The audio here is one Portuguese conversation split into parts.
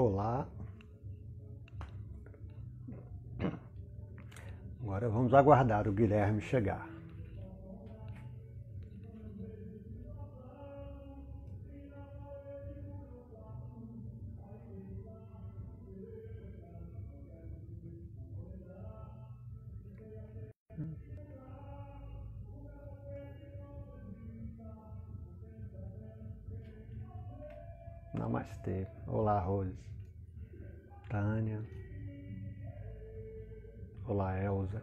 Olá, agora vamos aguardar o Guilherme chegar. Namastê. Olá, Rose. Tânia. Olá, Elza.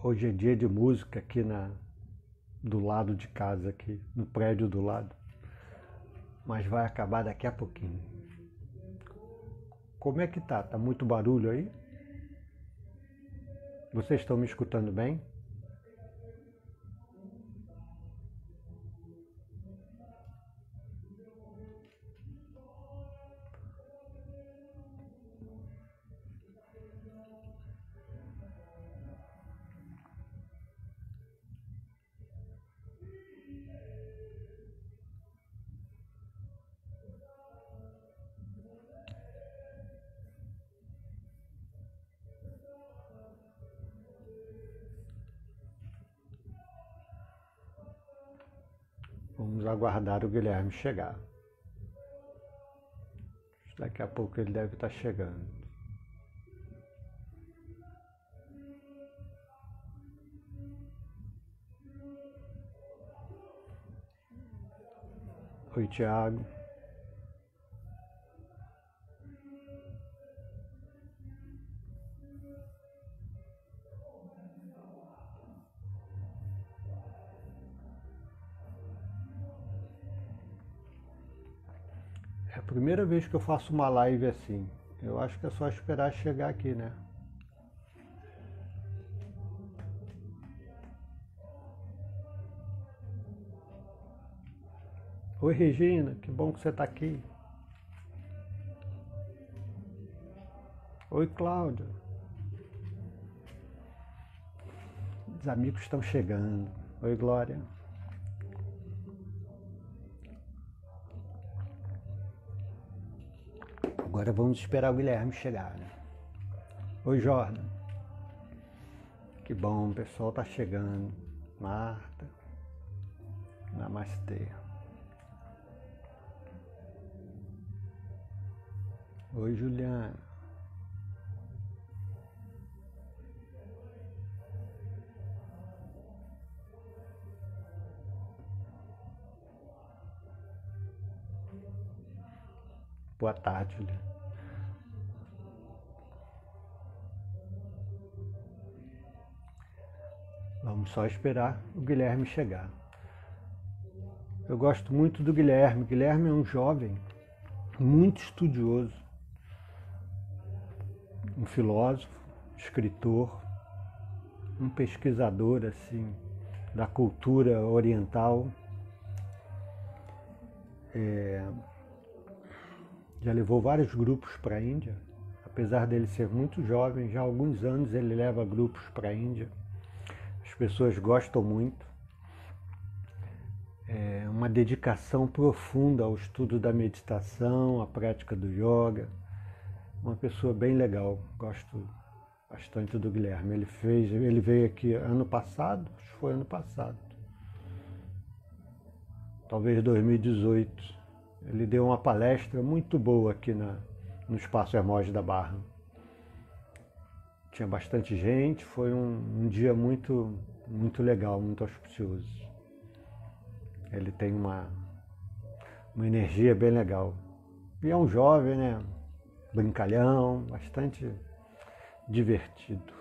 Hoje é dia de música aqui do lado de casa, aqui no prédio do lado. Mas vai acabar daqui a pouquinho. Como é que tá? Tá muito barulho aí? Vocês estão me escutando bem? Vamos aguardar o Guilherme chegar. Daqui a pouco ele deve estar chegando. Oi, Thiago. É a primeira vez que eu faço uma live assim. Eu acho que é só esperar chegar aqui, né? Oi, Regina, que bom que você está aqui. Oi, Cláudia. Os amigos estão chegando. Oi, Glória. Agora vamos esperar o Guilherme chegar, né? Oi, Jordan. Que bom, o pessoal tá chegando. Marta. Namastê. Oi, Juliana. Boa tarde, Juliana. Vamos só esperar o Guilherme chegar. Eu gosto muito do Guilherme. Guilherme é um jovem muito estudioso, um filósofo, escritor, um pesquisador assim da cultura oriental. Já levou vários grupos para a Índia. Apesar dele ser muito jovem, já há alguns anos ele leva grupos para a Índia. As pessoas gostam muito. É uma dedicação profunda ao estudo da meditação, à prática do yoga. Uma pessoa bem legal. Gosto bastante do Guilherme. Ele veio aqui ano passado, acho que foi ano passado. Talvez 2018. Ele deu uma palestra muito boa aqui no Espaço Hermógenes da Barra. Tinha bastante gente, foi um dia muito, muito legal, muito auspicioso. Ele tem uma energia bem legal. E é um jovem, né? Brincalhão, bastante divertido.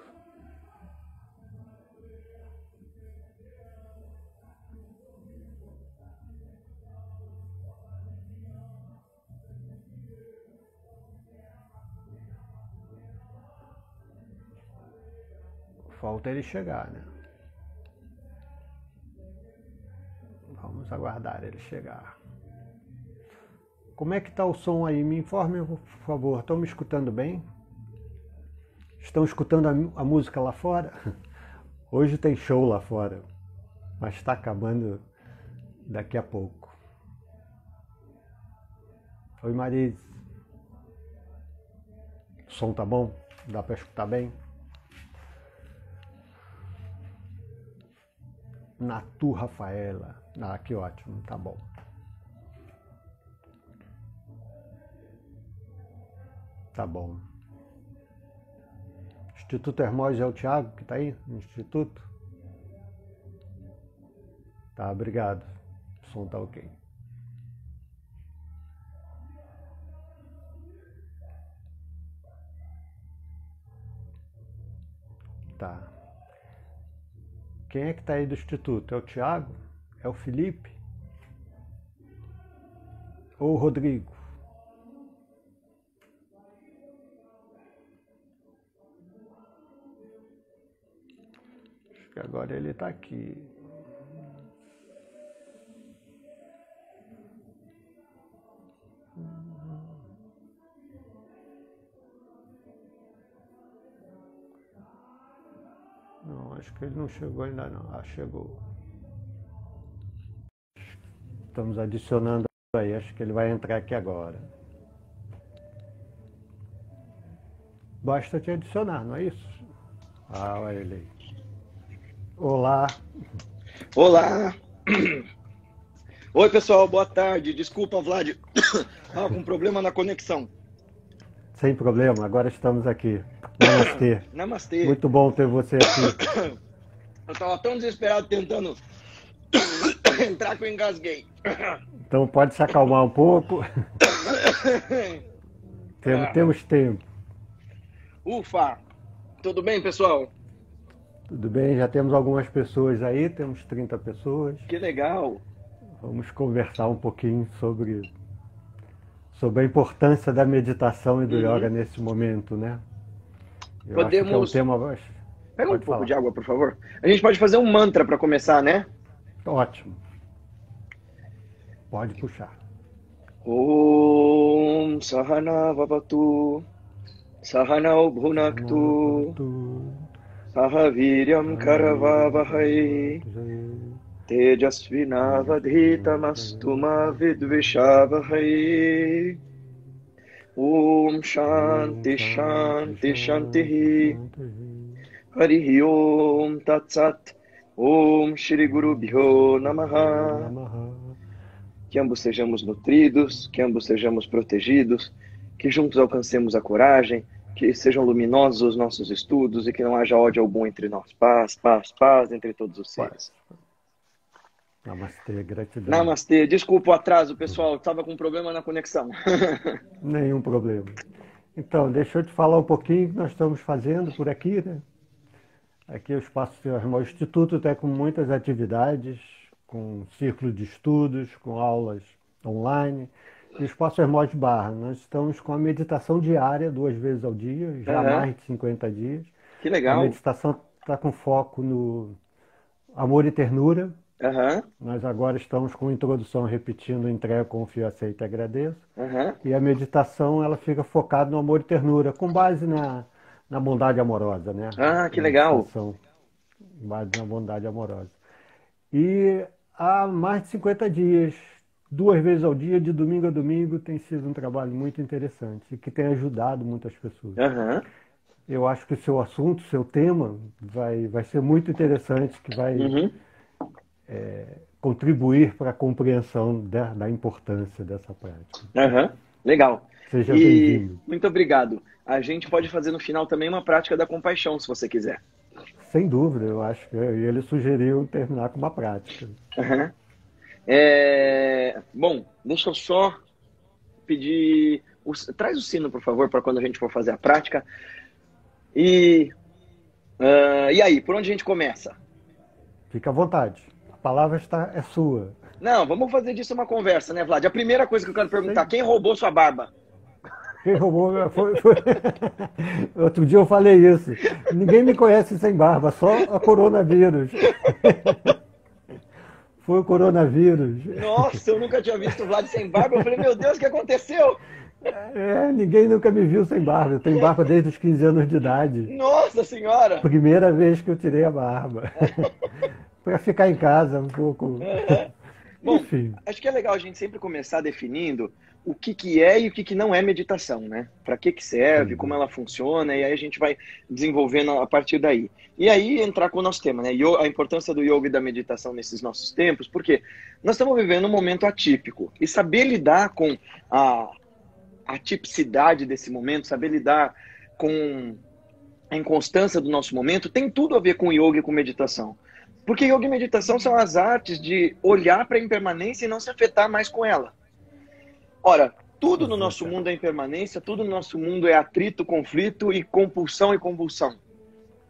Falta ele chegar, né? Vamos aguardar ele chegar. Como é que está o som aí? Me informe, por favor. Estão me escutando bem? Estão escutando a música lá fora? Hoje tem show lá fora, mas está acabando daqui a pouco. Oi, Marise. O som tá bom? Dá para escutar bem? Natu Rafaela. Ah, que ótimo, tá bom. Tá bom. Instituto Hermógenes é o Thiago que tá aí no Instituto? Tá, obrigado. O som tá ok. Tá. Quem é que tá aí do Instituto? É o Thiago? É o Felipe? Ou o Rodrigo? Acho que agora ele tá aqui. Não, acho que ele não chegou ainda não. Ah, chegou. Estamos adicionando aí, acho que ele vai entrar aqui agora. Basta te adicionar, não é isso? Ah, olha ele aí. Olá. Olá! Oi, pessoal, boa tarde. Desculpa, Vlad. Com problema na conexão. Sem problema, agora estamos aqui. Namastê. Namastê. Muito bom ter você aqui. Eu tava tão desesperado tentando entrar que eu engasguei. Então pode se acalmar um pouco. Temos tempo. Ufa! Tudo bem, pessoal? Tudo bem, já temos algumas pessoas aí, temos 30 pessoas. Que legal! Vamos conversar um pouquinho sobre a importância da meditação e do yoga nesse momento, né? Eu acho que é um tema... Pega um pouco de água, por favor. A gente pode fazer um mantra para começar, né? Ótimo. Pode puxar. Om Sahana Vavatu Sahanau Bhunaktu Sahaviryam Karavavahai Tejasvinavadhitamastu ma vidvishavahai. Om Shanti Shanti Shanti Harihi Om Tatsat Om Shri Guru Bhyo Namaha. Que ambos sejamos nutridos, que ambos sejamos protegidos, que juntos alcancemos a coragem, que sejam luminosos os nossos estudos e que não haja ódio algum entre nós. Paz, paz, paz entre todos os seres. Namastê, gratidão. Namastê. Desculpa o atraso, pessoal. Estava com um problema na conexão. Nenhum problema. Então, deixa eu te falar um pouquinho o que nós estamos fazendo por aqui, né? Aqui o Espaço Irmão Instituto está com muitas atividades, com círculo de estudos, com aulas online. E o Espaço Hermógenes Barra, nós estamos com a meditação diária, 2 vezes ao dia, já há mais de 50 dias. Que legal. A meditação está com foco no amor e ternura. Nós agora estamos com introdução repetindo: entrega, confio, aceito e agradeço. E a meditação ela fica focada no amor e ternura, com base na bondade amorosa, né? Que legal. Com base na bondade amorosa. E há mais de 50 dias, 2 vezes ao dia, de domingo a domingo, tem sido um trabalho muito interessante e que tem ajudado muitas pessoas. Eu acho que o seu assunto, o seu tema, vai ser muito interessante, que vai contribuir para a compreensão da importância dessa prática. Legal. Seja bem-vindo. Muito obrigado. A gente pode fazer no final também uma prática da compaixão, se você quiser. Sem dúvida, eu acho que ele sugeriu terminar com uma prática. Bom, deixa eu só pedir... Traz o sino, por favor, para quando a gente for fazer a prática. E aí, por onde a gente começa? Fica à vontade. A palavra é sua. Não, vamos fazer disso uma conversa, né, Vlad? A primeira coisa que eu quero perguntar, quem roubou sua barba? Quem roubou foi... Outro dia eu falei isso. Ninguém me conhece sem barba, só a coronavírus. Foi o coronavírus. Nossa, eu nunca tinha visto o Vlad sem barba. Eu falei, meu Deus, o que aconteceu? Ninguém nunca me viu sem barba. Eu tenho barba desde os 15 anos de idade. Nossa Senhora! Primeira vez que eu tirei a barba. Para ficar em casa um pouco. Aham. Bom, Enfim. acho que é legal a gente sempre começar definindo o que que é e o que que não é meditação, né? Para que serve, como Uhum. ela funciona, e aí a gente vai desenvolvendo a partir daí. E aí entrar com o nosso tema, né? A importância do yoga e da meditação nesses nossos tempos, porque nós estamos vivendo um momento atípico. E saber lidar com a atipicidade desse momento, saber lidar com a inconstância do nosso momento, tem tudo a ver com yoga e com meditação. Porque yoga e meditação são as artes de olhar para a impermanência e não se afetar mais com ela. Ora, tudo no nosso Exatamente. mundo é impermanência, tudo no nosso mundo é atrito, conflito e compulsão e convulsão.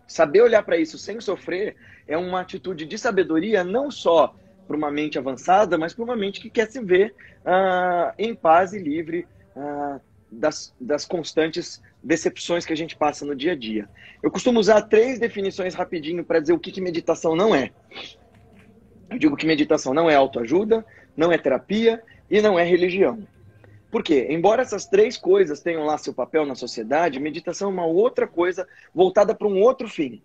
Saber olhar para isso sem sofrer é uma atitude de sabedoria não só para uma mente avançada, mas para uma mente que quer se ver em paz e livre das constantes decepções que a gente passa no dia a dia. Eu costumo usar 3 definições rapidinho para dizer o que meditação não é. Eu digo que meditação não é autoajuda, não é terapia e não é religião. Por quê? Embora essas 3 coisas tenham lá seu papel na sociedade, meditação é uma outra coisa voltada para um outro fim.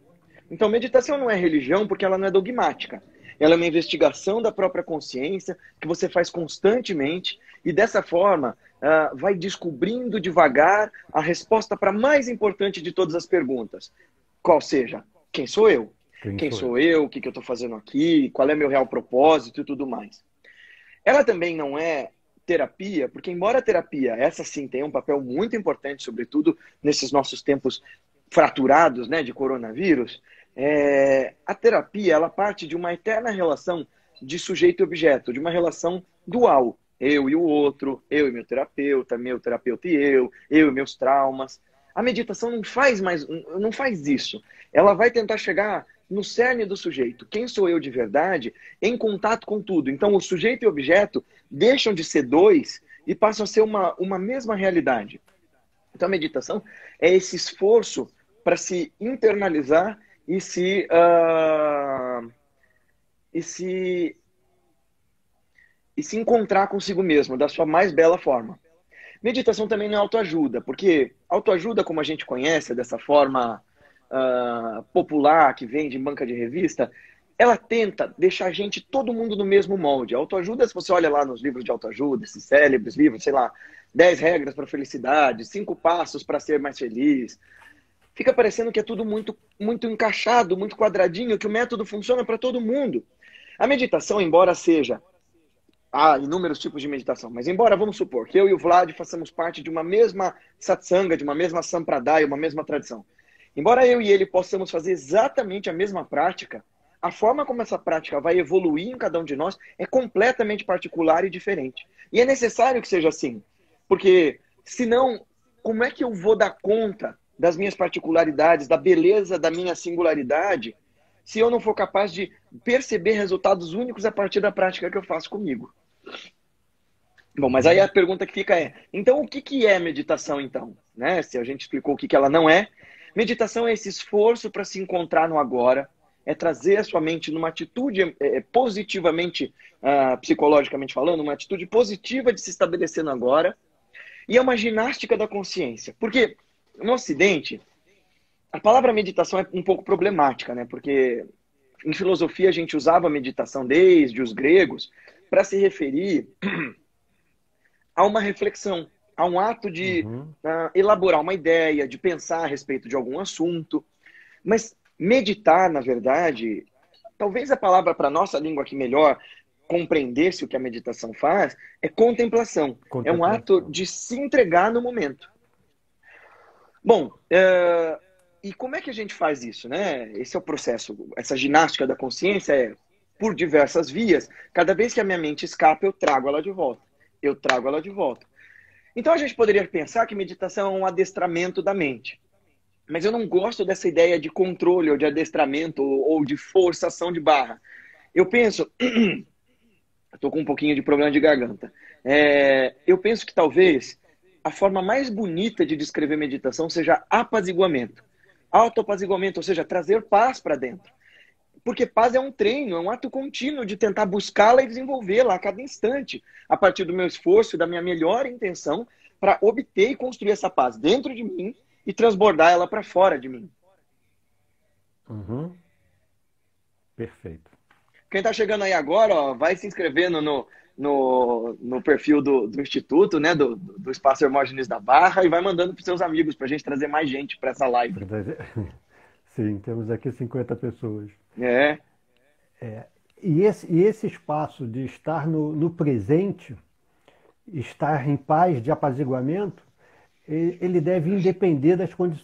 Então, meditação não é religião porque ela não é dogmática. Ela é uma investigação da própria consciência que você faz constantemente e dessa forma vai descobrindo devagar a resposta para a mais importante de todas as perguntas. Qual seja? Quem sou eu? Quem Quem sou eu? sou eu? O que eu estou fazendo aqui? Qual é meu real propósito e tudo mais. Ela também não é terapia, porque embora a terapia, essa sim, tenha um papel muito importante, sobretudo nesses nossos tempos fraturados, né, de coronavírus, a terapia, ela parte de uma eterna relação de sujeito e objeto, de uma relação dual. Eu e o outro, eu e meu terapeuta e eu e meus traumas. A meditação não faz isso. Ela vai tentar chegar no cerne do sujeito. Quem sou eu de verdade em contato com tudo. Então, o sujeito e o objeto deixam de ser 2 e passam a ser uma mesma realidade. Então, a meditação é esse esforço para se internalizar e se encontrar consigo mesmo da sua mais bela forma. Meditação também não é autoajuda, porque autoajuda, como a gente conhece, dessa forma popular, que vem de banca de revista, ela tenta deixar a gente, todo mundo no mesmo molde. A autoajuda, se você olha lá nos livros de autoajuda, esses célebres livros, sei lá, 10 regras para a felicidade, 5 passos para ser mais feliz, fica parecendo que é tudo muito, muito encaixado, muito quadradinho, que o método funciona para todo mundo. A meditação, embora seja há inúmeros tipos de meditação, mas embora, vamos supor, que eu e o Vlad façamos parte de uma mesma satsanga, de uma mesma sampradaya, uma mesma tradição. Embora eu e ele possamos fazer exatamente a mesma prática, a forma como essa prática vai evoluir em cada um de nós é completamente particular e diferente. E é necessário que seja assim, porque senão, como é que eu vou dar conta das minhas particularidades, da beleza da minha singularidade, se eu não for capaz de perceber resultados únicos a partir da prática que eu faço comigo? Bom, mas aí a pergunta que fica é, então o que é meditação então? Né? Se a gente explicou o que ela não é, meditação é esse esforço para se encontrar no agora, é trazer a sua mente numa atitude positivamente, psicologicamente falando, uma atitude positiva de se estabelecer no agora, e é uma ginástica da consciência. Porque no Ocidente, a palavra meditação é um pouco problemática, né? Porque em filosofia a gente usava a meditação desde os gregos para se referir a uma reflexão, a um ato de elaborar uma ideia, de pensar a respeito de algum assunto. Mas meditar, na verdade, talvez a palavra para a nossa língua aqui melhor compreendesse o que a meditação faz, é contemplação. É um ato de se entregar no momento. Bom, e como é que a gente faz isso, né? Esse é o processo. Essa ginástica da consciência é por diversas vias. Cada vez que a minha mente escapa, eu trago ela de volta. Eu trago ela de volta. Então a gente poderia pensar que meditação é um adestramento da mente. Mas eu não gosto dessa ideia de controle ou de adestramento ou de forçação de barra. Eu penso... Estou com um pouquinho de problema de garganta. Eu penso que talvez a forma mais bonita de descrever meditação seja apaziguamento. Autoapaziguamento, ou seja, trazer paz para dentro. Porque paz é um treino, é um ato contínuo de tentar buscá-la e desenvolvê-la a cada instante, a partir do meu esforço e da minha melhor intenção para obter e construir essa paz dentro de mim e transbordar ela para fora de mim. Uhum. Perfeito. Quem está chegando aí agora, ó, vai se inscrevendo no perfil do Instituto, né, do Espaço Hermógenes da Barra, e vai mandando para seus amigos para a gente trazer mais gente para essa live. Sim, temos aqui 50 pessoas. É. E esse espaço de estar no presente, estar em paz, de apaziguamento, ele deve independer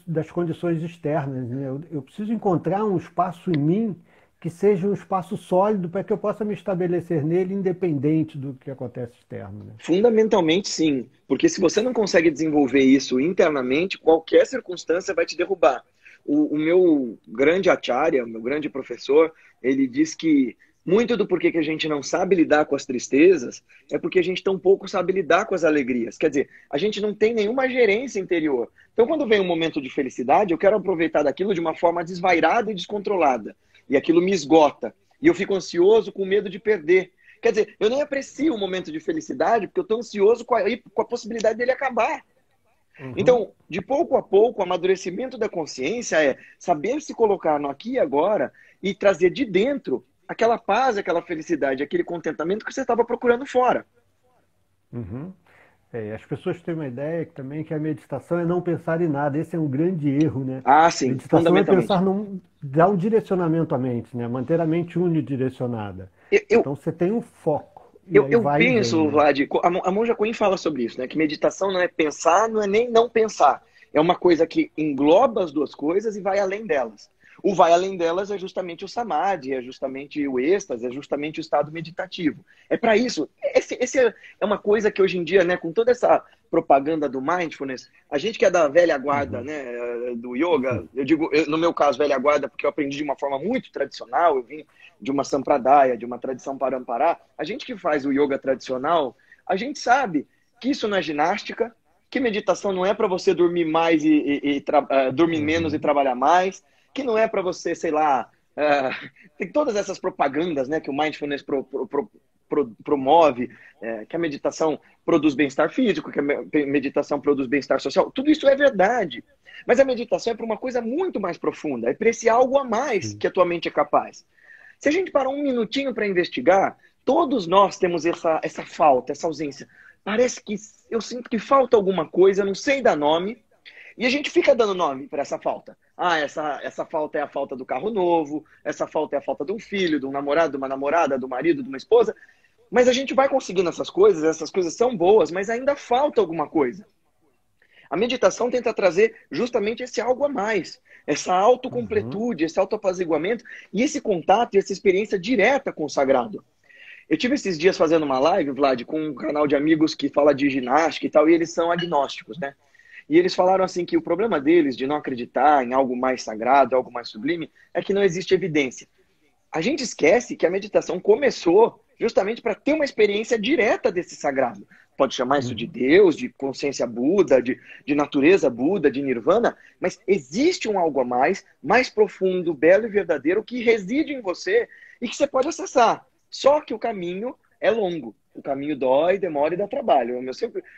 das condições externas, né? Eu preciso encontrar um espaço em mim que seja um espaço sólido para que eu possa me estabelecer nele, independente do que acontece externo, né? Fundamentalmente, sim. Porque se você não consegue desenvolver isso internamente, qualquer circunstância vai te derrubar. O meu grande acharya, meu grande professor, ele diz que muito do porquê que a gente não sabe lidar com as tristezas é porque a gente tão pouco sabe lidar com as alegrias. Quer dizer, a gente não tem nenhuma gerência interior. Então, quando vem um momento de felicidade, eu quero aproveitar daquilo de uma forma desvairada e descontrolada. E aquilo me esgota. E eu fico ansioso com medo de perder. Quer dizer, eu nem aprecio o momento de felicidade porque eu estou ansioso com a possibilidade dele acabar. Uhum. Então, de pouco a pouco, o amadurecimento da consciência é saber se colocar no aqui e agora e trazer de dentro aquela paz, aquela felicidade, aquele contentamento que você estava procurando fora. Uhum. As pessoas têm uma ideia também que a meditação é não pensar em nada. Esse é um grande erro, né? Ah, sim, Meditação é fundamentalmente. pensar dar um direcionamento à mente, né? Manter a mente unidirecionada. Então você tem um foco e aí Eu vai e vem, penso, né? Vlad, a Monja Coen fala sobre isso, né? Que meditação não é pensar, não é nem não pensar. É uma coisa que engloba as duas coisas e vai além delas. O vai além delas é justamente o samadhi, é justamente o êxtase, é justamente o estado meditativo. É para isso. Esse é uma coisa que hoje em dia, né, com toda essa propaganda do mindfulness, a gente que é da velha guarda, né, do yoga, eu digo, no meu caso, velha guarda, porque eu aprendi de uma forma muito tradicional, eu vim de uma sampradaya, de uma tradição parampará, a gente que faz o yoga tradicional, a gente sabe que isso não é ginástica, que meditação não é para você dormir mais dormir menos e trabalhar mais, que não é para você, sei lá, tem todas essas propagandas, né, que o mindfulness promove, que a meditação produz bem-estar físico, que a meditação produz bem-estar social. Tudo isso é verdade. Mas a meditação é para uma coisa muito mais profunda, é para esse algo a mais que a tua mente é capaz. Se a gente parar um minutinho para investigar, todos nós temos essa falta, essa ausência. Parece que eu sinto que falta alguma coisa, não sei dar nome, e a gente fica dando nome para essa falta. Ah, essa falta é a falta do carro novo, essa falta é a falta de um filho, de um namorado, de uma namorada, do marido, de uma esposa. Mas a gente vai conseguindo essas coisas são boas, mas ainda falta alguma coisa. A meditação tenta trazer justamente esse algo a mais, essa autocompletude, esse autoapaziguamento e esse contato e essa experiência direta com o sagrado. Eu tive esses dias fazendo uma live, Vlad, com um canal de amigos que fala de ginástica e tal, e eles são agnósticos, né? E eles falaram assim que o problema deles de não acreditar em algo mais sagrado, algo mais sublime, é que não existe evidência. A gente esquece que a meditação começou justamente para ter uma experiência direta desse sagrado. Pode chamar isso de Deus, de consciência Buda, de natureza Buda, de Nirvana, mas existe um algo a mais profundo, belo e verdadeiro que reside em você e que você pode acessar. Só que o caminho é longo. O caminho dói, demora e dá trabalho.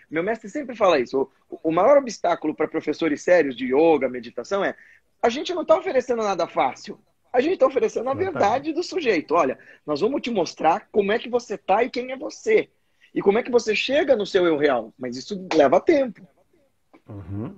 Meu mestre sempre fala isso. O maior obstáculo para professores sérios de yoga, meditação, é a gente não está oferecendo nada fácil. A gente está oferecendo a verdade do sujeito. Olha, nós vamos te mostrar como é que você está e quem é você. E como é que você chega no seu eu real. Mas isso leva tempo. Uhum.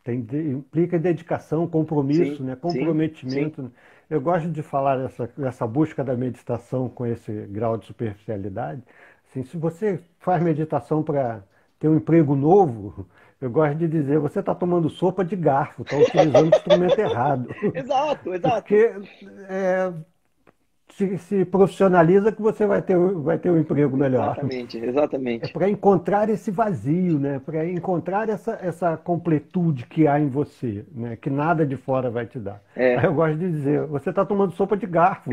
Implica dedicação, compromisso, Sim, né? Comprometimento. sim. Eu gosto de falar dessa busca da meditação com esse grau de superficialidade. Assim, se você faz meditação para ter um emprego novo, eu gosto de dizer, você está tomando sopa de garfo, está utilizando o instrumento errado. Exato. Porque se profissionaliza que você vai ter um emprego melhor. Exatamente. É para encontrar esse vazio, né? Para encontrar essa completude que há em você, né? Que nada de fora vai te dar. Aí eu gosto de dizer, você está tomando sopa de garfo.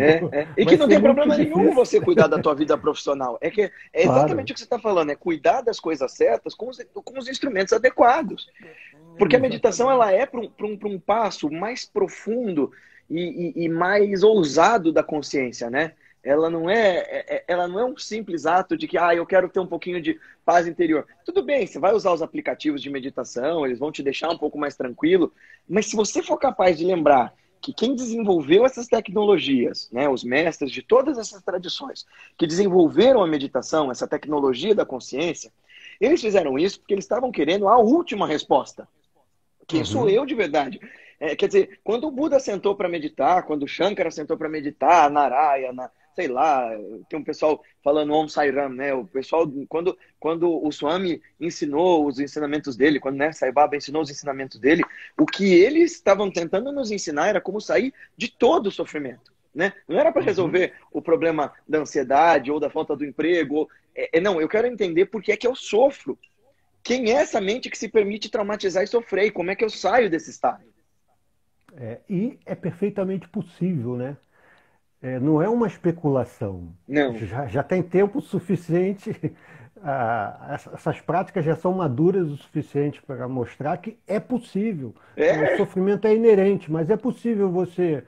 E que não tem problema nenhum você cuidar da tua vida profissional. É exatamente o que você está falando, é cuidar das coisas certas com os instrumentos adequados. Porque a meditação ela é para um passo mais profundo e mais ousado da consciência, né? ela não é um simples ato de que eu quero ter um pouquinho de paz interior. Tudo bem, você vai usar os aplicativos de meditação, eles vão te deixar um pouco mais tranquilo, mas se você for capaz de lembrar que quem desenvolveu essas tecnologias, né, os mestres de todas essas tradições, que desenvolveram a meditação, essa tecnologia da consciência, eles fizeram isso porque eles estavam querendo a última resposta. Quem sou eu de verdade? Quer dizer, quando o Buda sentou para meditar, quando o Shankara sentou para meditar, Narayana, sei lá, tem um pessoal falando Om Sai Ram, né? O pessoal, quando o Swami ensinou os ensinamentos dele, quando Sai Baba ensinou os ensinamentos dele, o que eles estavam tentando nos ensinar era como sair de todo o sofrimento. Né? Não era para resolver o problema da ansiedade ou da falta do emprego. Não, eu quero entender por que é que eu sofro. Quem é essa mente que se permite traumatizar e sofrer? E como é que eu saio desse estado? E é perfeitamente possível, né? Não é uma especulação. Não. Já tem tempo suficiente, essas práticas já são maduras o suficiente para mostrar que é possível. O sofrimento é inerente, mas é possível você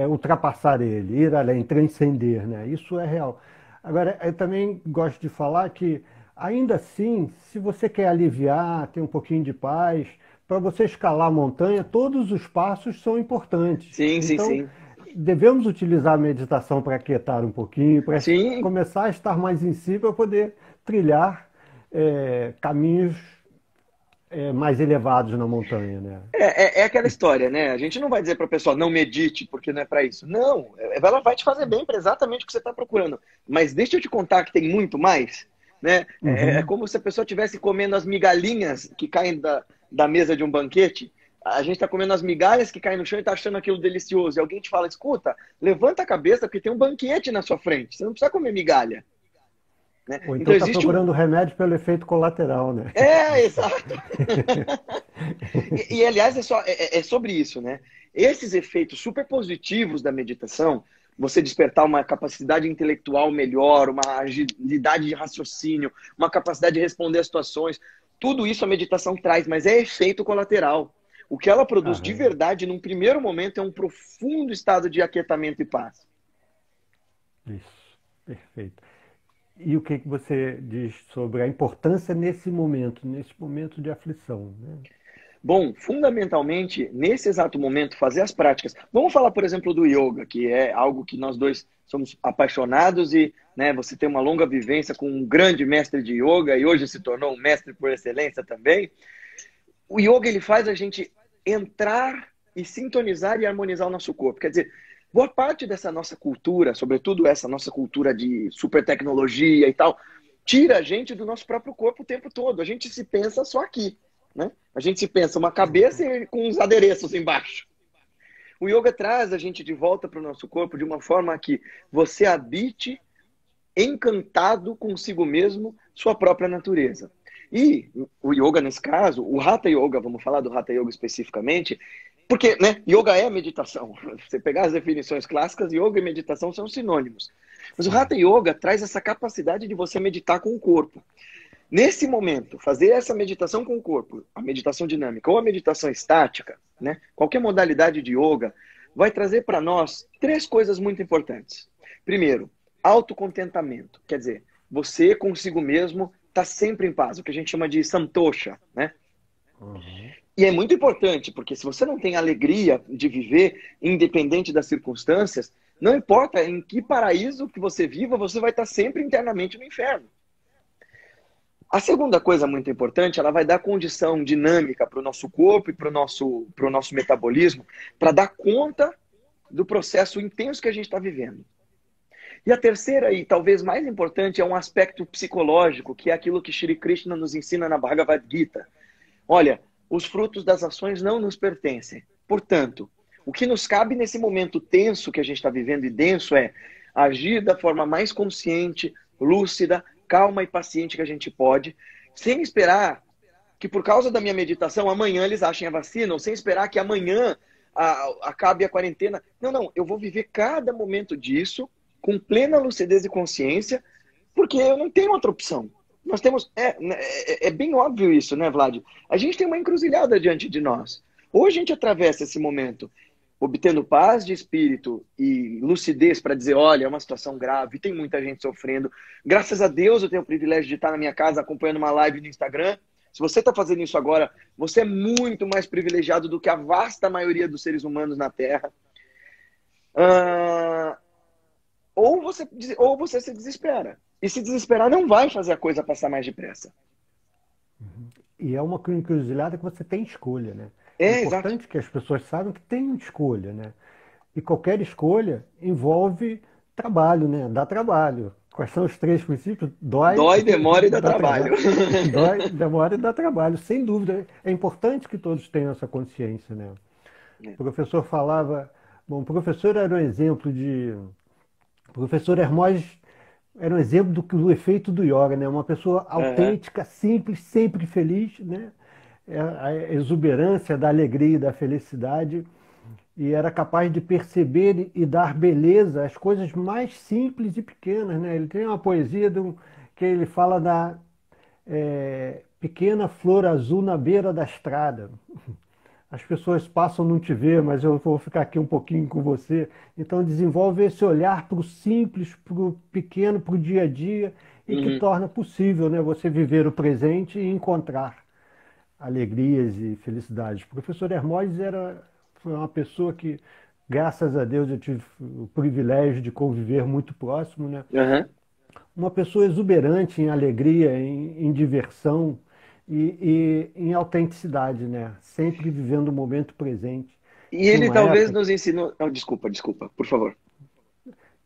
ultrapassar ele, ir além, transcender, né? Isso é real. Agora, eu também gosto de falar que, ainda assim, se você quer aliviar, ter um pouquinho de paz, para você escalar a montanha, todos os passos são importantes. Sim, então, sim. Devemos utilizar a meditação para aquietar um pouquinho, para começar a estar mais em si, para poder trilhar caminhos mais elevados na montanha, né? É aquela história, né? A gente não vai dizer para a pessoa não medite, porque não é para isso. Não, ela vai te fazer bem para exatamente o que você está procurando. Mas deixa eu te contar que tem muito mais, né? É como se a pessoa estivesse comendo as migalhinhas que caem da mesa de um banquete. A gente está comendo as migalhas que caem no chão e está achando aquilo delicioso. E alguém te fala, escuta, levanta a cabeça porque tem um banquete na sua frente. Você não precisa comer migalha. Né? Ou então está procurando remédio pelo efeito colateral, né? Exato. e aliás, é sobre isso, né? Esses efeitos super positivos da meditação, você despertar uma capacidade intelectual melhor, uma agilidade de raciocínio, uma capacidade de responder às situações, tudo isso a meditação traz, mas é efeito colateral. O que ela produz de verdade, num primeiro momento, é um profundo estado de aquietamento e paz. Isso, perfeito. E o que você diz sobre a importância nesse momento de aflição, né? Bom, fundamentalmente, nesse exato momento, fazer as práticas. Vamos falar, por exemplo, do yoga, que é algo que nós dois somos apaixonados e, né, você tem uma longa vivência com um grande mestre de yoga e hoje se tornou um mestre por excelência também. O yoga, ele faz a gente entrar e sintonizar e harmonizar o nosso corpo. Quer dizer, boa parte dessa nossa cultura, sobretudo essa nossa cultura de super tecnologia e tal, tira a gente do nosso próprio corpo o tempo todo. A gente se pensa só aqui, né? A gente se pensa uma cabeça com uns adereços embaixo. O yoga traz a gente de volta para o nosso corpo de uma forma que você habite encantado consigo mesmo, sua própria natureza. E o yoga, nesse caso, o Hatha Yoga, vamos falar do Hatha Yoga especificamente, porque, né, yoga é meditação. Você pegar as definições clássicas, yoga e meditação são sinônimos. Mas o Hatha Yoga traz essa capacidade de você meditar com o corpo. Nesse momento, fazer essa meditação com o corpo, a meditação dinâmica ou a meditação estática, né, qualquer modalidade de yoga, vai trazer para nós 3 coisas muito importantes. Primeiro, autocontentamento. Quer dizer, você consigo mesmo está sempre em paz, o que a gente chama de santosha, né? E é muito importante, porque se você não tem alegria de viver, independente das circunstâncias, não importa em que paraíso que você viva, você vai estar sempre internamente no inferno. A segunda coisa muito importante, ela vai dar condição dinâmica para o nosso corpo e para o nosso metabolismo, para dar conta do processo intenso que a gente está vivendo. E a terceira, e talvez mais importante, é um aspecto psicológico, que é aquilo que Shri Krishna nos ensina na Bhagavad Gita. Olha, os frutos das ações não nos pertencem. Portanto, o que nos cabe nesse momento tenso que a gente está vivendo e denso é agir da forma mais consciente, lúcida, calma e paciente que a gente pode, sem esperar que por causa da minha meditação amanhã eles achem a vacina, ou sem esperar que amanhã acabe a quarentena. Não, eu vou viver cada momento disso com plena lucidez e consciência, porque eu não tenho outra opção. Nós temos... É bem óbvio isso, né, Vlad? A gente tem uma encruzilhada diante de nós. Ou a gente atravessa esse momento obtendo paz de espírito e lucidez para dizer, olha, é uma situação grave, tem muita gente sofrendo. Graças a Deus eu tenho o privilégio de estar na minha casa acompanhando uma live no Instagram. Se você está fazendo isso agora, você é muito mais privilegiado do que a vasta maioria dos seres humanos na Terra. Ou você se desespera. E se desesperar não vai fazer a coisa passar mais depressa. E é uma encruzilhada que você tem escolha, né? É, É exato. importante que as pessoas saibam que tem escolha, né? E qualquer escolha envolve trabalho, né? Dá trabalho. Quais são os três princípios? Dói, Dói, demora e dá dá trabalho. trabalho. Dói, demora e dá trabalho, sem dúvida. É importante que todos tenham essa consciência, né? O professor falava... Bom, o professor era um exemplo de... O professor Hermógenes era um exemplo do efeito do yoga, né? Uma pessoa Uhum. autêntica, simples, sempre feliz, né? A exuberância da alegria e da felicidade, e era capaz de perceber e dar beleza às coisas mais simples e pequenas, né? Ele tem uma poesia que ele fala da pequena flor azul na beira da estrada. As pessoas passam, não te ver, mas eu vou ficar aqui um pouquinho com você. Então desenvolve esse olhar para o simples, para o pequeno, para o dia a dia, e que Uhum. torna possível, né, você viver o presente e encontrar alegrias e felicidades. O professor Hermógenes foi uma pessoa que, graças a Deus, eu tive o privilégio de conviver muito próximo, né? Uhum. Uma pessoa exuberante em alegria, em diversão e em autenticidade, né? Sempre vivendo o momento presente. E Tinha ele uma talvez época, nos ensinou... Oh, desculpa, por favor.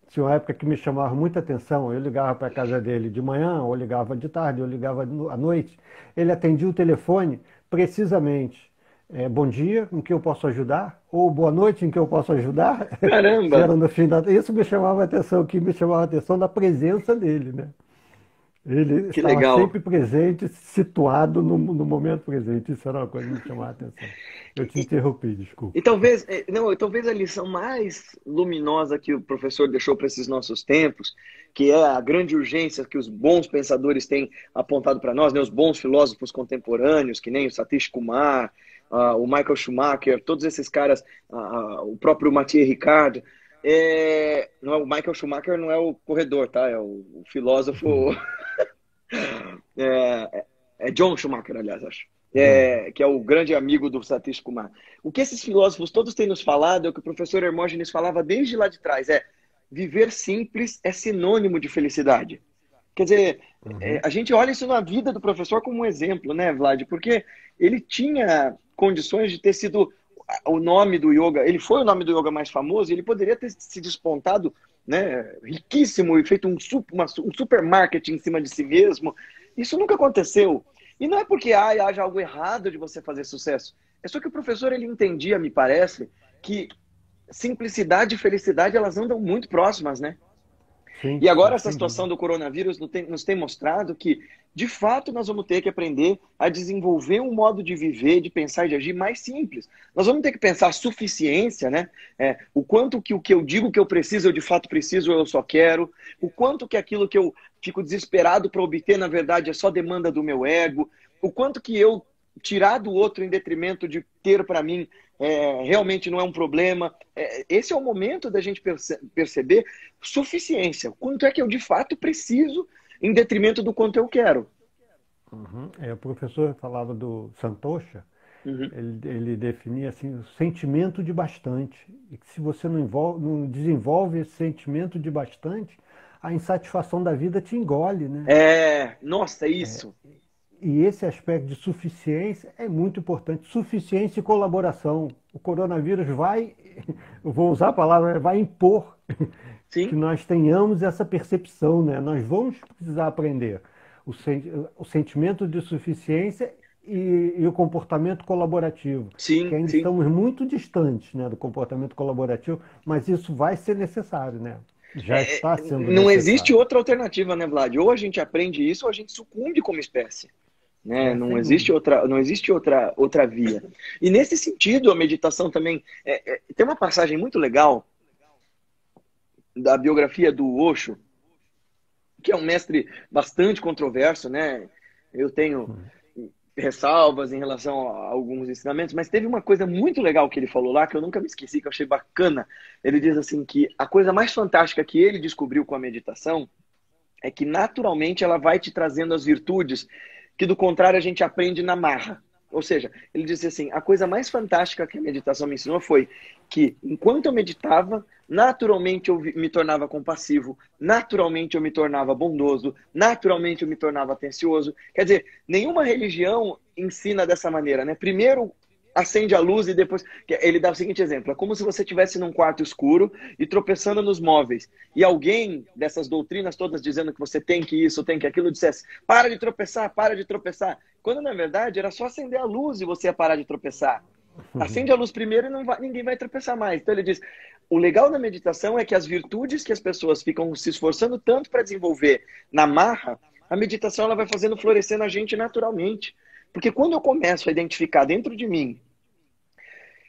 tinha uma época que me chamava muita atenção. Eu ligava para a casa dele de manhã, ou ligava de tarde, ou ligava à noite. Ele atendia o telefone precisamente. Bom dia, em que eu posso ajudar? Ou boa noite, em que eu posso ajudar? Se Caramba, era no fim da... Isso me chamava a atenção, o que me chamava a atenção da presença dele, né? Ele que estava legal. sempre presente, situado no momento presente. Isso era uma coisa que me chamava a atenção. Eu te E, interrompi, e desculpa. talvez, não, talvez a lição mais luminosa que o professor deixou para esses nossos tempos, que é a grande urgência que os bons pensadores têm apontado para nós, né, os bons filósofos contemporâneos, que nem o Satish Kumar, o Michael Schumacher, todos esses caras, o próprio Mathieu Ricard. Não é, o Michael Schumacher não é o corredor, tá? É o filósofo. É, é John Schumacher, aliás, acho. John. Que é o grande amigo do Satish Kumar. O que esses filósofos todos têm nos falado é o que o professor Hermógenes falava desde lá de trás: viver simples é sinônimo de felicidade. Quer dizer, Uhum. a gente olha isso na vida do professor como um exemplo, né, Vlad? Porque ele tinha condições de ter sido o nome do yoga, ele foi o nome do yoga mais famoso, e ele poderia ter se despontado, né, riquíssimo e feito um super marketing em cima de si mesmo. Isso nunca aconteceu. E não é porque haja algo errado de você fazer sucesso. É só que o professor ele entendia, me parece, que simplicidade e felicidade elas andam muito próximas, né? Sim, E agora sim, essa sem dúvida. situação do coronavírus nos tem mostrado que, de fato, nós vamos ter que aprender a desenvolver um modo de viver, de pensar e de agir mais simples. Nós vamos ter que pensar suficiência, né? O quanto que o que eu digo que eu preciso, eu de fato preciso, ou eu só quero. O quanto que aquilo que eu fico desesperado para obter, na verdade, é só demanda do meu ego. O quanto que eu tirar do outro em detrimento de ter para mim realmente não é um problema. Esse é o momento da gente perceber suficiência. Quanto é que eu de fato preciso em detrimento do quanto eu quero. Uhum. O professor falava do Santosha, Uhum. ele definia assim, o sentimento de bastante. E que se você não desenvolve esse sentimento de bastante, a insatisfação da vida te engole, né? Nossa, é isso. E esse aspecto de suficiência é muito importante. Suficiência e colaboração. O coronavírus vai, eu vou usar a palavra, vai impor que Sim, nós tenhamos essa percepção, né? Nós vamos precisar aprender o sentimento de suficiência e o comportamento colaborativo, que sim, ainda sim. estamos muito distantes, né, do comportamento colaborativo, mas isso vai ser necessário, né? Já está sendo Não existe necessário. outra alternativa, né, Vlad? Ou a gente aprende isso ou a gente sucumbe como espécie. Né? Não Sem existe dúvida. outra via. E nesse sentido, a meditação também. Tem uma passagem muito legal da biografia do Osho, que é um mestre bastante controverso, né? Eu tenho ressalvas em relação a alguns ensinamentos, mas teve uma coisa muito legal que ele falou lá, que eu nunca me esqueci, que eu achei bacana. Ele diz assim que a coisa mais fantástica que ele descobriu com a meditação é que naturalmente ela vai te trazendo as virtudes que do contrário a gente aprende na marra. Ou seja, ele disse assim, a coisa mais fantástica que a meditação me ensinou foi que enquanto eu meditava, naturalmente eu me tornava compassivo, naturalmente eu me tornava bondoso, naturalmente eu me tornava atencioso. Quer dizer, nenhuma religião ensina dessa maneira, né? Primeiro acende a luz e depois... Ele dá o seguinte exemplo, é como se você estivesse num quarto escuro e tropeçando nos móveis. E alguém dessas doutrinas todas dizendo que você tem que isso, tem que aquilo, dissesse, para de tropeçar, para de tropeçar. Quando na verdade era só acender a luz e você ia parar de tropeçar. Acende a luz primeiro e ninguém vai tropeçar mais. Então ele diz, o legal da meditação é que as virtudes que as pessoas ficam se esforçando tanto para desenvolver na marra, a meditação ela vai fazendo florescer na gente naturalmente. Porque quando eu começo a identificar dentro de mim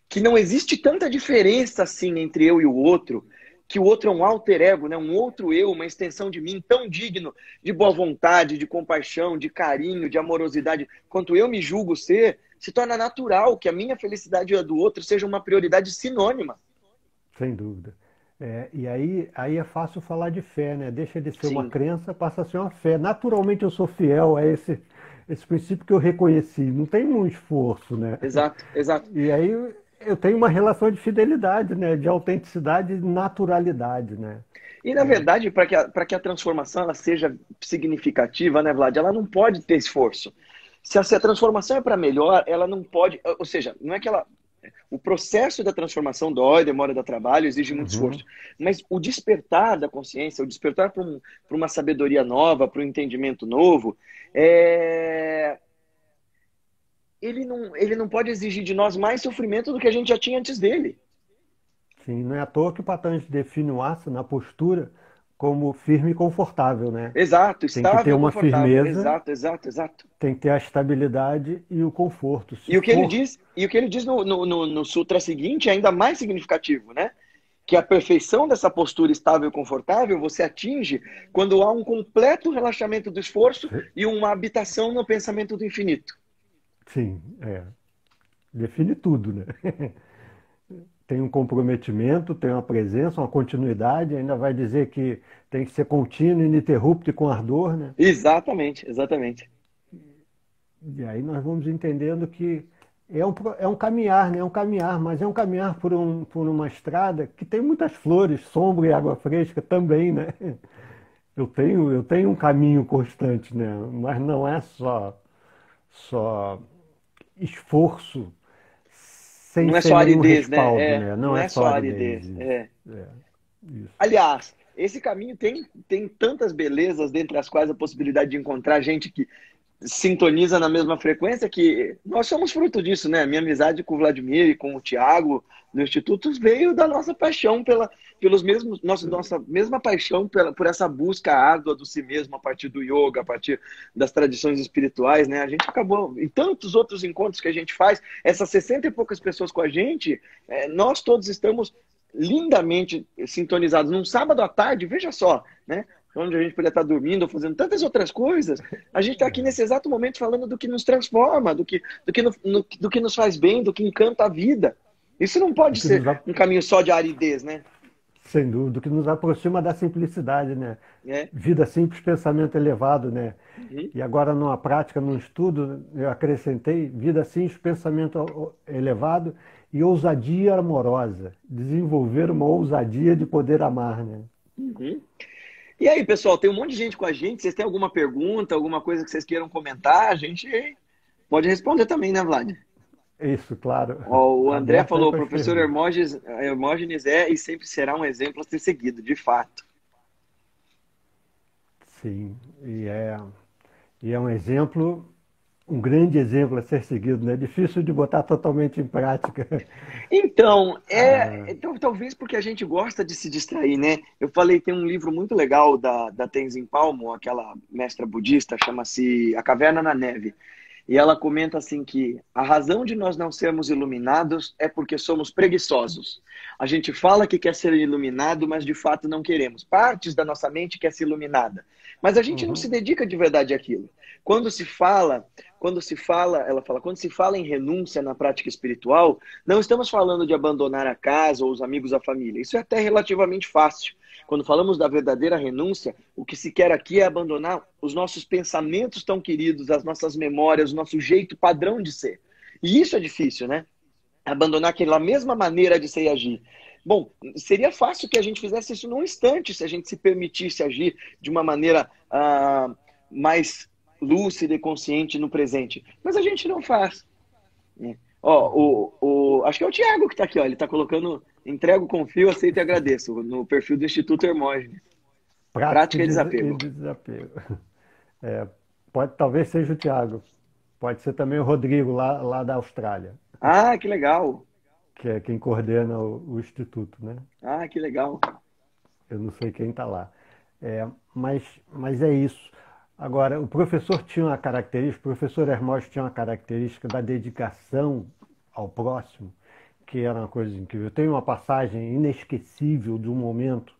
que não existe tanta diferença assim entre eu e o outro, que o outro é um alter ego, né? Um outro eu, uma extensão de mim tão digno de boa vontade, de compaixão, de carinho, de amorosidade, quanto eu me julgo ser, se torna natural que a minha felicidade e a do outro seja uma prioridade sinônima. Sem dúvida. E aí é fácil falar de fé, né? Deixa de ser uma Sim, crença, passa a ser uma fé. Naturalmente eu sou fiel a esse princípio que eu reconheci. Não tem um esforço, né? exato, exato. E aí eu tenho uma relação de fidelidade, né? De autenticidade e naturalidade, né? E, na verdade, para que a transformação ela seja significativa, né, Vlad? Ela não pode ter esforço. Se a transformação é para melhor, ela não pode... Ou seja, não é que ela... O processo da transformação dói, demora, dá trabalho, exige muito Uhum. esforço. Mas o despertar da consciência, o despertar para uma sabedoria nova, para um entendimento novo, ele não pode exigir de nós mais sofrimento do que a gente já tinha antes dele. Sim, não é à toa que o Patanjali define o asana, a postura, como firme e confortável, né? Exato, Tem que ter estável, uma confortável. firmeza, Exato, exato, exato. tem que ter a estabilidade e o conforto. Se E o que ele for, diz, no sutra seguinte é ainda mais significativo, né? Que a perfeição dessa postura estável e confortável você atinge quando há um completo relaxamento do esforço e uma habitação no pensamento do infinito. sim, define tudo, né? Tem um comprometimento, tem uma presença, uma continuidade, ainda vai dizer que tem que ser contínuo, ininterrupto e com ardor, né? Exatamente, exatamente. E aí nós vamos entendendo que é um caminhar, né? É um caminhar, mas é um caminhar por uma estrada que tem muitas flores, sombra e água fresca também, né? Eu tenho um caminho constante, né? Mas não é só esforço sem Não é ser só nenhum aridez, né? respaldo, né? Não Não é é só só aridez, aridez. isso. É. Isso. Aliás, esse caminho tem tantas belezas, dentre as quais a possibilidade de encontrar gente que sintoniza na mesma frequência, que nós somos fruto disso, né? Minha amizade com o Vladimir e com o Tiago no Instituto veio da nossa paixão pelos mesmos, nossa mesma paixão por essa busca árdua do si mesmo a partir do yoga, a partir das tradições espirituais, né? A gente acabou, em tantos outros encontros que a gente faz, essas 60 e poucas pessoas com a gente, nós todos estamos lindamente sintonizados. Num sábado à tarde, veja só, né? Onde a gente poderia estar dormindo ou fazendo tantas outras coisas, a gente está aqui nesse exato momento falando do que nos transforma, do que nos faz bem, do que encanta a vida. Isso não Do pode que ser nos, um caminho só de aridez, né? sem dúvida, do que nos aproxima da simplicidade, né? É. Vida simples, pensamento elevado, né? Uhum. E agora numa prática, num estudo, eu acrescentei vida simples, pensamento elevado e ousadia amorosa. Desenvolver uma ousadia de poder amar, né? Uhum. E aí, pessoal, tem um monte de gente com a gente. Vocês têm alguma pergunta, alguma coisa que vocês queiram comentar? A gente pode responder também, né, Vlad? Isso, claro. Ó, o André Aberto aí falou, o para as professor perguntas. Hermógenes é e sempre será um exemplo a ser seguido, de fato. Sim, e é um exemplo, um grande exemplo a ser seguido, né? Difícil de botar totalmente em prática. Então, Ah, então, talvez porque a gente gosta de se distrair, né? Eu falei, tem um livro muito legal da Tenzin Palmo, aquela mestra budista, chama-se A Caverna na Neve. E ela comenta assim que a razão de nós não sermos iluminados é porque somos preguiçosos. A gente fala que quer ser iluminado, mas de fato não queremos. Partes da nossa mente quer ser iluminada. Mas a gente não se uhum, dedica de verdade àquilo. quando se fala, ela fala, quando se fala em renúncia na prática espiritual, não estamos falando de abandonar a casa ou os amigos, a família. Isso é até relativamente fácil. Quando falamos da verdadeira renúncia, o que se quer aqui é abandonar os nossos pensamentos tão queridos, as nossas memórias, o nosso jeito padrão de ser. E isso é difícil, né? Abandonar aquela mesma maneira de ser e agir. Bom, seria fácil que a gente fizesse isso num instante, se a gente se permitisse agir de uma maneira mais lúcida e consciente no presente. Mas a gente não faz. Ó, acho que é o Tiago que está aqui, ó. Ele está colocando entrego, confio, aceito e agradeço no perfil do Instituto Hermógenes. Prática e desapego. Talvez seja o Tiago. Pode ser também o Rodrigo, lá da Austrália. Ah, que legal. Que é quem coordena o Instituto, né? Ah, que legal. Eu não sei quem está lá. Mas é isso. Agora, o professor Hermógenes tinha uma característica da dedicação ao próximo, que era uma coisa incrível. Eu tenho uma passagem inesquecível de um momento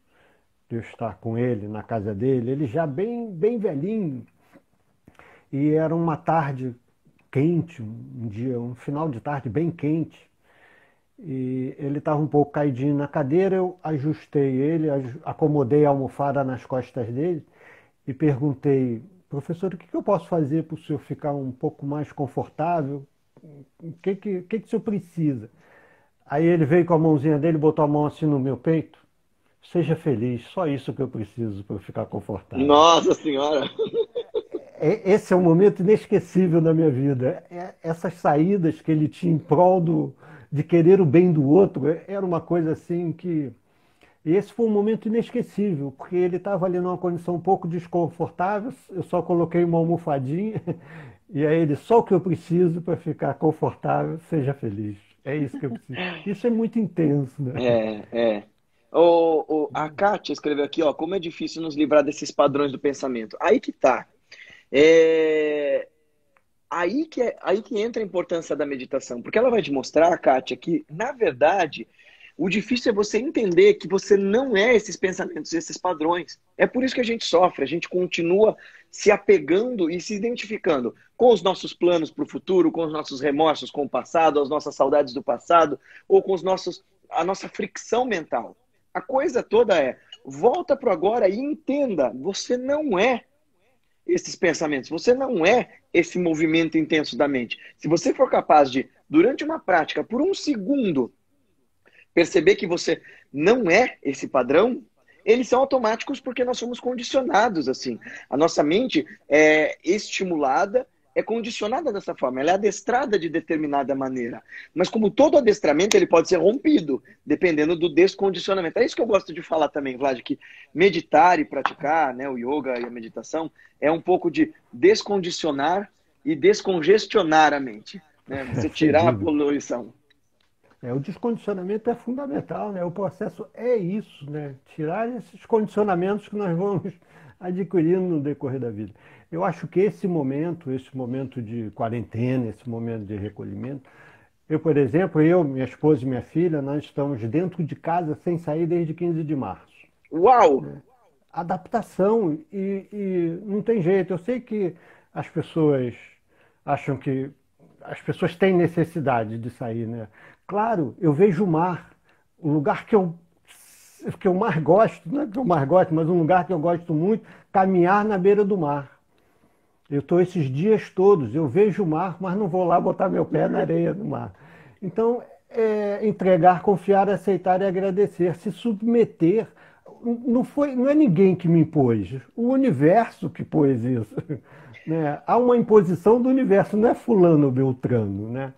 de eu estar com ele na casa dele, ele já bem, bem velhinho, e era uma tarde quente, um final de tarde bem quente, e ele estava um pouco caidinho na cadeira, eu ajustei ele, acomodei a almofada nas costas dele e perguntei: professor, o que eu posso fazer para o senhor ficar um pouco mais confortável? O que o senhor precisa? Aí ele veio com a mãozinha dele, botou a mão assim no meu peito. Seja feliz, só isso que eu preciso para eu ficar confortável. Nossa Senhora! Esse é um momento inesquecível na minha vida. Essas saídas que ele tinha em prol de querer o bem do outro, era uma coisa assim que... E esse foi um momento inesquecível, porque ele estava ali numa condição um pouco desconfortável, eu só coloquei uma almofadinha, e aí ele, só o que eu preciso para ficar confortável, seja feliz. É isso que eu preciso. Isso é muito intenso, né? A Kátia escreveu aqui, ó, como é difícil nos livrar desses padrões do pensamento. Aí que tá. Aí que entra a importância da meditação, porque ela vai te mostrar, Kátia, que, na verdade, o difícil é você entender que você não é esses pensamentos, esses padrões. É por isso que a gente sofre, a gente continua se apegando e se identificando com os nossos planos para o futuro, com os nossos remorsos com o passado, as nossas saudades do passado, ou com a nossa fricção mental. A coisa toda volta para o agora e entenda, você não é esses pensamentos, você não é esse movimento intenso da mente. Se você for capaz de, durante uma prática, por um segundo, perceber que você não é esse padrão, eles são automáticos porque nós somos condicionados assim. A nossa mente é estimulada, é condicionada dessa forma, ela é adestrada de determinada maneira. Mas como todo adestramento, ele pode ser rompido, dependendo do descondicionamento. É isso que eu gosto de falar também, Vlad, que meditar e praticar, né, o yoga e a meditação, é um pouco de descondicionar e descongestionar a mente. Né? Você tirar a poluição. O descondicionamento é fundamental, né? O processo é isso, né? Tirar esses condicionamentos que nós vamos adquirindo no decorrer da vida. Eu acho que esse momento de quarentena, esse momento de recolhimento, por exemplo, minha esposa e minha filha, nós estamos dentro de casa sem sair desde 15 de março. Uau! Adaptação e não tem jeito. Eu sei que as pessoas acham que as pessoas têm necessidade de sair, né? Claro, eu vejo o mar, o lugar que eu mais gosto, não é que eu mais gosto, mas um lugar que eu gosto muito, caminhar na beira do mar. Eu estou esses dias todos, eu vejo o mar, mas não vou lá botar meu pé na areia do mar. Então, entregar, confiar, aceitar e agradecer, se submeter. Não é ninguém que me impôs, o universo que pôs isso. Né? Há uma imposição do universo, não é fulano ou beltrano, né?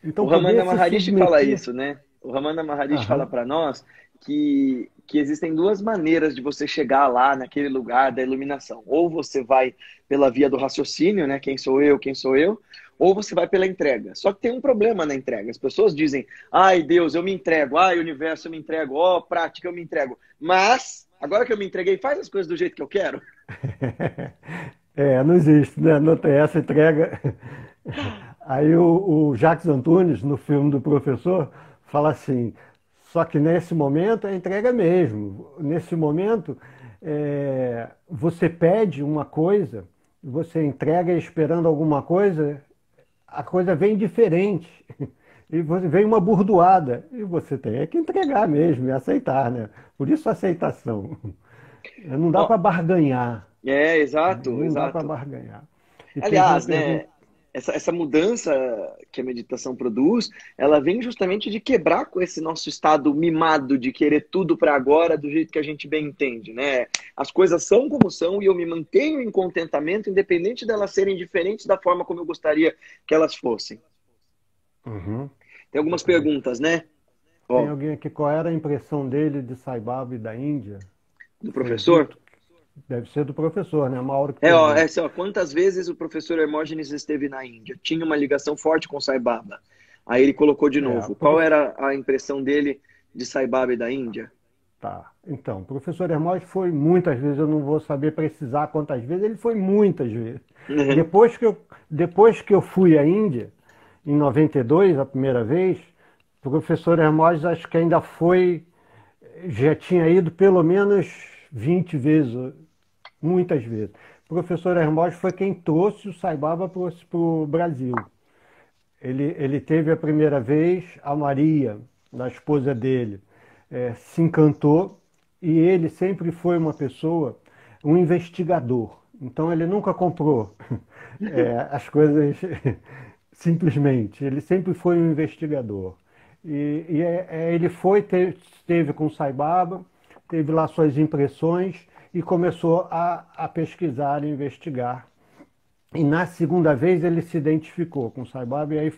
Então, o Ramana Maharishi fala isso, né? O Ramana Maharishi fala para nós que existem duas maneiras de você chegar lá naquele lugar da iluminação. Ou você vai pela via do raciocínio, né? Quem sou eu? Ou você vai pela entrega. Só que tem um problema na entrega. As pessoas dizem, ai Deus, eu me entrego. Ai universo, eu me entrego. Ó, prática, eu me entrego. Mas, agora que eu me entreguei, faz as coisas do jeito que eu quero. Não existe, né? Não tem essa entrega. Aí o Jacques Antunes, no filme do Professor, fala assim, só que nesse momento é entrega mesmo. Nesse momento, você pede uma coisa você entrega esperando alguma coisa, a coisa vem diferente. E vem uma burdoada. E você tem que entregar mesmo e aceitar, né? Por isso a aceitação. Não dá Ó, para barganhar. exato, Não dá para exato. barganhar. E teve uma Aliás, pergunta. né, essa mudança que a meditação produz, ela vem justamente de quebrar com esse nosso estado mimado de querer tudo para agora, do jeito que a gente bem entende, né? As coisas são como são e eu me mantenho em contentamento, independente delas serem diferentes da forma como eu gostaria que elas fossem. Uhum, Tem algumas exatamente. perguntas, né? Tem Ó, alguém aqui, qual era a impressão dele de Sai Baba e da Índia? do Foi professor. dito que deve ser do professor, né? Mauro que Ó, pergunta. assim, ó, quantas vezes o professor Hermógenes esteve na Índia? Tinha uma ligação forte com Sai Baba. Aí ele colocou de É, novo. Qual era a impressão dele de Sai Baba e da Índia? tá. Então, o professor Hermógenes foi muitas vezes, eu não vou saber precisar quantas vezes, ele foi muitas vezes. Depois que eu fui à Índia, em 92, a primeira vez, o professor Hermógenes acho que ainda foi, já tinha ido pelo menos 20 vezes, muitas vezes. O professor Hermógenes foi quem trouxe o Sai Baba para o Brasil. Ele teve a primeira vez, a Maria, a esposa dele, se encantou e ele sempre foi uma pessoa, um investigador. Então ele nunca comprou as coisas simplesmente. Ele sempre foi um investigador. Ele esteve com Sai Baba, teve lá suas impressões e começou a pesquisar e investigar. E na segunda vez ele se identificou com Sai Baba e aí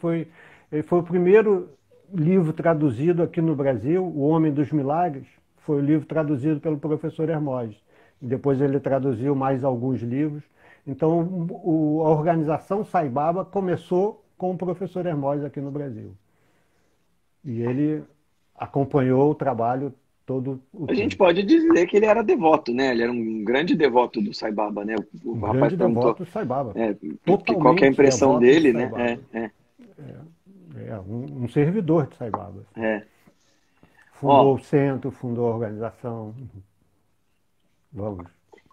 ele foi o primeiro livro traduzido aqui no Brasil, O Homem dos Milagres, foi o livro traduzido pelo professor Hermógenes. Depois ele traduziu mais alguns livros. Então a organização Sai Baba começou com o professor Hermógenes aqui no Brasil. E ele acompanhou o trabalho todo o A gente tempo. pode dizer que ele era devoto, né? Ele era um grande devoto do Sai Baba, né? O Um rapaz grande perguntou devoto do Sai Baba. qual que é a Totalmente impressão devoto de dele, Sai né? Baba. Um servidor de Sai Baba. É. Fundou Ó, o centro, fundou a organização. Vamos.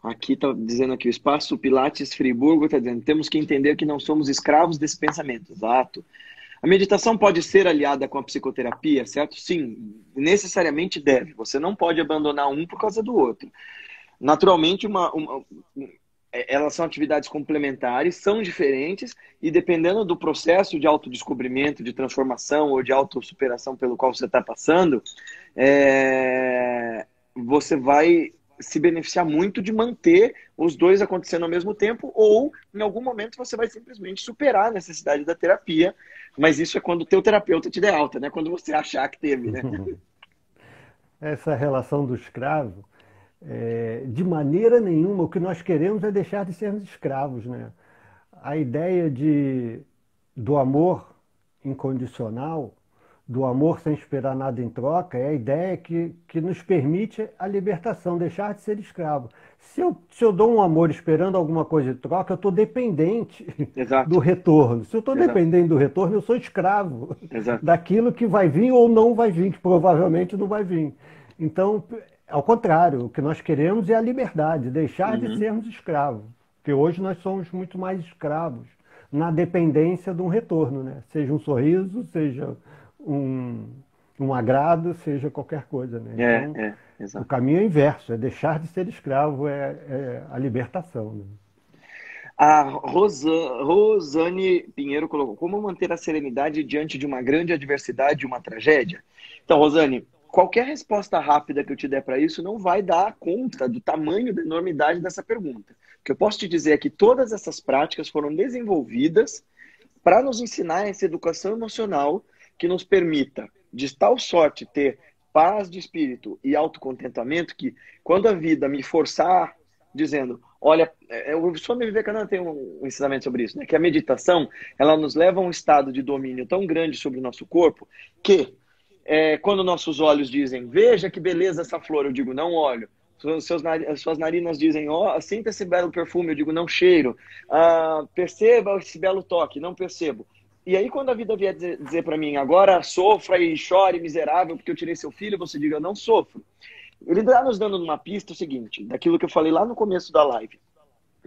aqui tá dizendo aqui, o Espaço Pilates Friburgo está dizendo, temos que entender que não somos escravos desse pensamento. Exato. A meditação pode ser aliada com a psicoterapia, certo? Sim, necessariamente deve. Você não pode abandonar um por causa do outro. Naturalmente, elas são atividades complementares, são diferentes, e dependendo do processo de autodescobrimento, de transformação ou de autossuperação pelo qual você está passando, você vai se beneficiar muito de manter os dois acontecendo ao mesmo tempo, ou em algum momento você vai simplesmente superar a necessidade da terapia, mas isso é quando o teu terapeuta te der alta, né? Quando você achar que teve, né? Essa relação do escravo, de maneira nenhuma, o que nós queremos é deixar de sermos escravos, né? A ideia do amor incondicional, do amor sem esperar nada em troca, é a ideia que nos permite a libertação, deixar de ser escravo. Se eu dou um amor esperando alguma coisa em troca, eu estou dependente do Exato, retorno. Se eu estou exato, dependente do retorno, eu sou escravo exato. daquilo que vai vir ou não vai vir, que provavelmente não vai vir. Então, ao contrário, o que nós queremos é a liberdade, deixar de Uhum. sermos escravos. Porque hoje nós somos muito mais escravos na dependência de um retorno, né? Seja um sorriso, seja um, um agrado, seja qualquer coisa, né? Então, o Exato. caminho é inverso, é deixar de ser escravo, é a libertação, né? A Rosane Pinheiro colocou: como manter a serenidade diante de uma grande adversidade, uma tragédia? Então, Rosane, qualquer resposta rápida que eu te der para isso não vai dar conta do tamanho, da enormidade dessa pergunta. O que eu posso te dizer é que todas essas práticas foram desenvolvidas para nos ensinar essa educação emocional que nos permita, de tal sorte, ter paz de espírito e autocontentamento, que quando a vida me forçar, dizendo, olha, o Swami Vivekananda tem um ensinamento sobre isso, né? Que a meditação, ela nos leva a um estado de domínio tão grande sobre o nosso corpo, que quando nossos olhos dizem, veja que beleza essa flor, eu digo, não olho. Suas narinas dizem, ó, sinta esse belo perfume, eu digo, não cheiro. Perceba esse belo toque, não percebo. E aí, quando a vida vier dizer para mim, agora sofra e chore, miserável, porque eu tirei seu filho, você diga, eu não sofro. Ele está nos dando uma pista o seguinte, daquilo que eu falei lá no começo da live.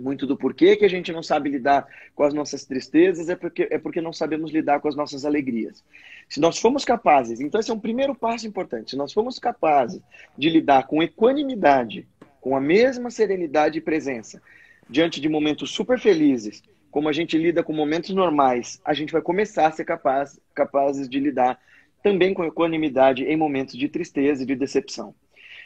Muito do porquê que a gente não sabe lidar com as nossas tristezas é porque não sabemos lidar com as nossas alegrias. Se nós formos capazes, então esse é um primeiro passo importante, se nós formos capazes de lidar com equanimidade, com a mesma serenidade e presença, diante de momentos super felizes, como a gente lida com momentos normais, a gente vai começar a ser capazes de lidar também com equanimidade em momentos de tristeza e de decepção.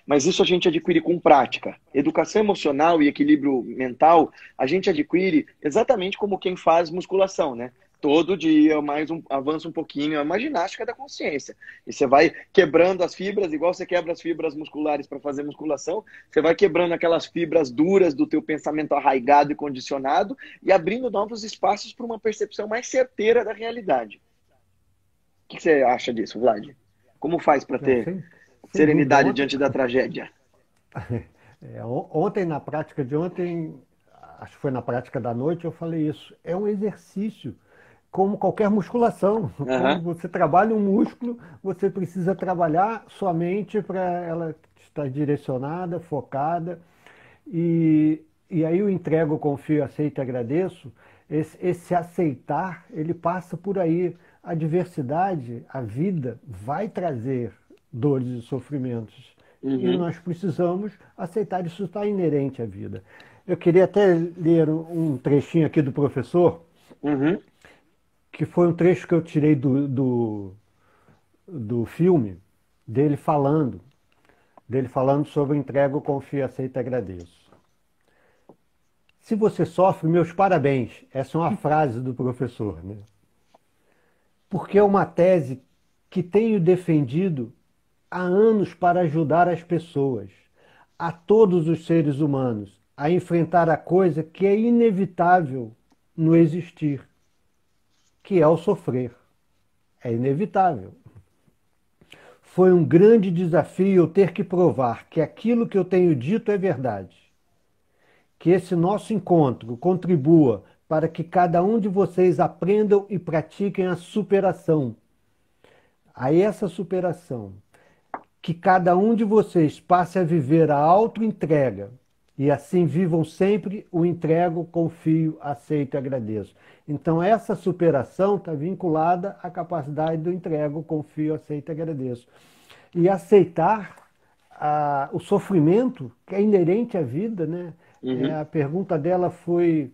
Mas isso a gente adquire com prática. Educação emocional e equilíbrio mental, a gente adquire exatamente como quem faz musculação, né? Todo dia, avança um pouquinho, é uma ginástica da consciência. E você vai quebrando as fibras, igual você quebra as fibras musculares para fazer musculação, você vai quebrando aquelas fibras duras do teu pensamento arraigado e condicionado e abrindo novos espaços para uma percepção mais certeira da realidade. O que você acha disso, Vlad? Como faz para ter serenidade diante da tragédia? Ontem, na prática de ontem, acho que foi na prática da noite, eu falei isso. É um exercício, como qualquer musculação. Quando você trabalha um músculo, você precisa trabalhar sua mente para ela estar direcionada, focada. E aí eu entrego, confio, aceito e agradeço. Esse aceitar, ele passa por aí. A diversidade, a vida, vai trazer dores e sofrimentos. E nós precisamos aceitar, isso está inerente à vida. Eu queria até ler um trechinho aqui do professor, que foi um trecho que eu tirei do filme, dele falando sobre entrego, confio, aceito e agradeço. Se você sofre, meus parabéns. Essa é uma frase do professor, né? Porque é uma tese que tenho defendido há anos para ajudar as pessoas, a todos os seres humanos, a enfrentar a coisa que é inevitável no existir, que é o sofrer. É inevitável. Foi um grande desafio eu ter que provar que aquilo que eu tenho dito é verdade. Que esse nosso encontro contribua para que cada um de vocês aprendam e pratiquem a superação. A essa superação. Que cada um de vocês passe a viver a auto-entrega e assim vivam sempre o entrego, confio, aceito e agradeço. Então essa superação está vinculada à capacidade do entrego, confio, aceito e agradeço. E aceitar o sofrimento que é inerente à vida, né? A pergunta dela foi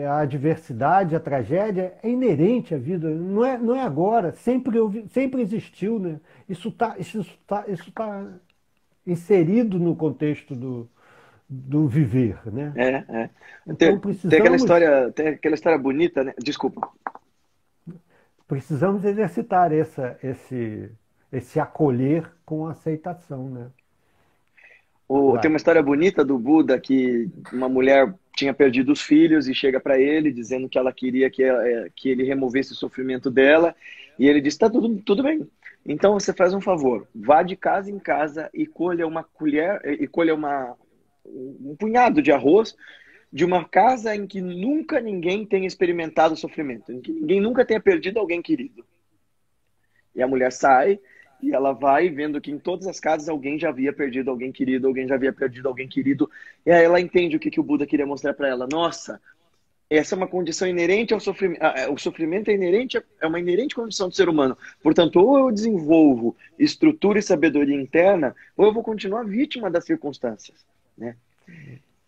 a adversidade, a tragédia é inerente à vida, não é agora, sempre existiu, né? Isso tá inserido no contexto do viver, né? Então Tem aquela história bonita, né? Desculpa. Precisamos exercitar esse acolher com aceitação, né? Tem uma história bonita do Buda que uma mulher tinha perdido os filhos e chega para ele dizendo que ela queria que ele removesse o sofrimento dela, e ele disse: tá tudo bem. Então você faz um favor, vá de casa em casa e colha uma colher e colha um punhado de arroz de uma casa em que nunca ninguém tenha experimentado sofrimento, em que ninguém nunca tenha perdido alguém querido. E a mulher sai e ela vai vendo que em todas as casas alguém já havia perdido alguém querido, alguém já havia perdido alguém querido. E aí ela entende o que o Buda queria mostrar para ela. Nossa, essa é uma condição inerente ao sofrimento. O sofrimento é uma inerente condição do ser humano. Portanto, ou eu desenvolvo estrutura e sabedoria interna, ou eu vou continuar vítima das circunstâncias, né?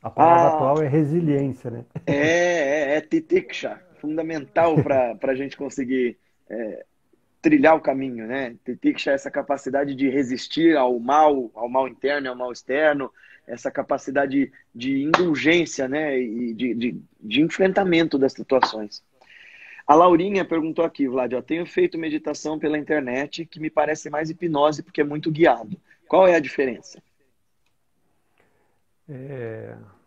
A palavra atual é resiliência, né? É titiksha, fundamental para a gente conseguir trilhar o caminho, né? Titiksha é essa capacidade de resistir ao mal interno e ao mal externo, essa capacidade de indulgência, né? E de enfrentamento das situações. A Laurinha perguntou aqui, Vlad, eu tenho feito meditação pela internet que me parece mais hipnose porque é muito guiado. Qual é a diferença?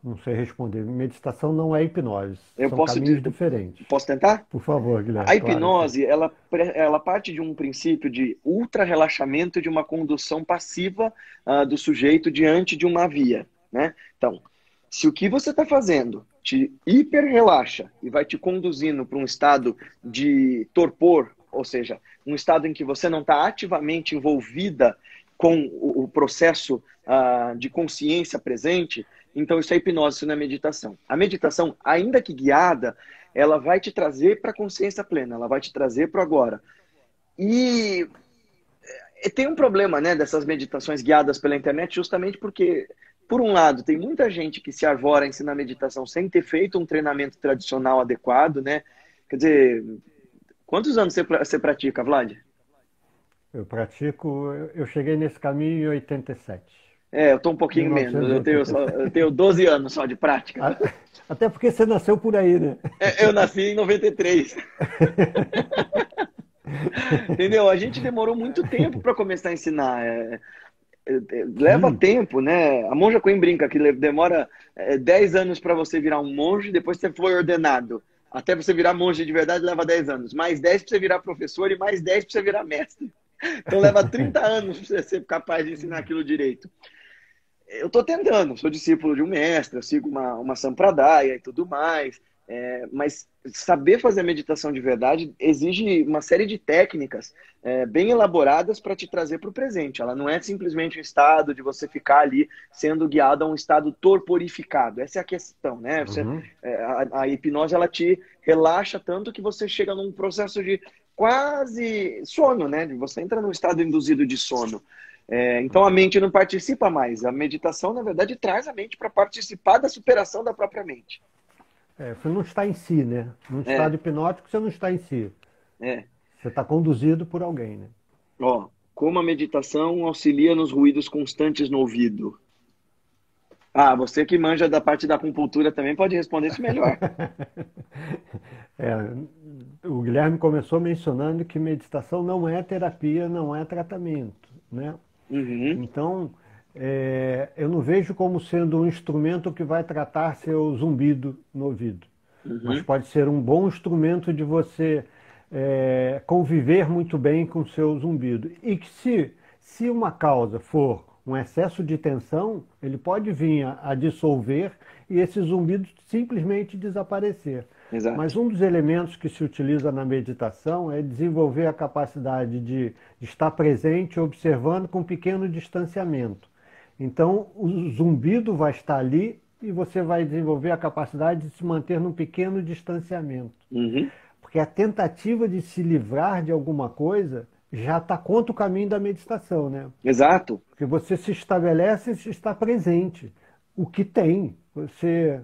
Não sei responder. Meditação não é hipnose. São caminhos diferentes. Posso tentar? Por favor, Guilherme. A hipnose, claro, ela parte de um princípio de ultra-relaxamento, de uma condução passiva do sujeito diante de uma via, né? Então, se o que você está fazendo te hiper-relaxa e vai te conduzindo para um estado de torpor, ou seja, um estado em que você não está ativamente envolvida com o processo de consciência presente, então isso é hipnose, isso não é meditação. A meditação, ainda que guiada, ela vai te trazer para a consciência plena, ela vai te trazer para o agora. E tem um problema, né, dessas meditações guiadas pela internet, justamente porque, por um lado, tem muita gente que se arvora a ensinar meditação sem ter feito um treinamento tradicional adequado, né? Quer dizer, quantos anos você pratica, Vlad? Eu pratico, eu cheguei nesse caminho em 87. Eu estou um pouquinho menos, eu tenho 12 anos só de prática. Até porque você nasceu por aí, né? Eu nasci em 93. Entendeu? A gente demorou muito tempo para começar a ensinar. Leva tempo, né? A Monja Coen brinca que demora 10 anos para você virar um monge, depois você foi ordenado. Até você virar monge de verdade leva 10 anos. Mais 10 para você virar professor e mais 10 para você virar mestre. Então leva 30 anos para você ser capaz de ensinar aquilo direito. Eu estou tentando, sou discípulo de um mestre, eu sigo uma sampradaya e tudo mais, mas saber fazer meditação de verdade exige uma série de técnicas bem elaboradas para te trazer para o presente. Ela não é simplesmente um estado de você ficar ali sendo guiado a um estado torporificado. Essa é a questão, né? A hipnose ela te relaxa tanto que você chega num processo de quase sono, né? Você entra num estado induzido de sono. Então a mente não participa mais. A meditação, na verdade, traz a mente para participar da superação da própria mente. Você não está em si, né? Num estado hipnótico, você não está em si. Você está conduzido por alguém, né? Como a meditação auxilia nos ruídos constantes no ouvido? Você que manja da parte da acupuntura também pode responder isso melhor. O Guilherme começou mencionando que meditação não é terapia, não é tratamento, né? Então, eu não vejo como sendo um instrumento que vai tratar seu zumbido no ouvido. Mas pode ser um bom instrumento de você conviver muito bem com o seu zumbido. E que se uma causa for um excesso de tensão, ele pode vir a dissolver e esse zumbido simplesmente desaparecer. Exato. Mas um dos elementos que se utiliza na meditação é desenvolver a capacidade de estar presente, observando com pequeno distanciamento. Então, o zumbido vai estar ali e você vai desenvolver a capacidade de se manter num pequeno distanciamento. Porque a tentativa de se livrar de alguma coisa já está contra o caminho da meditação, né? Exato. Porque você se estabelece e está presente. O que tem, você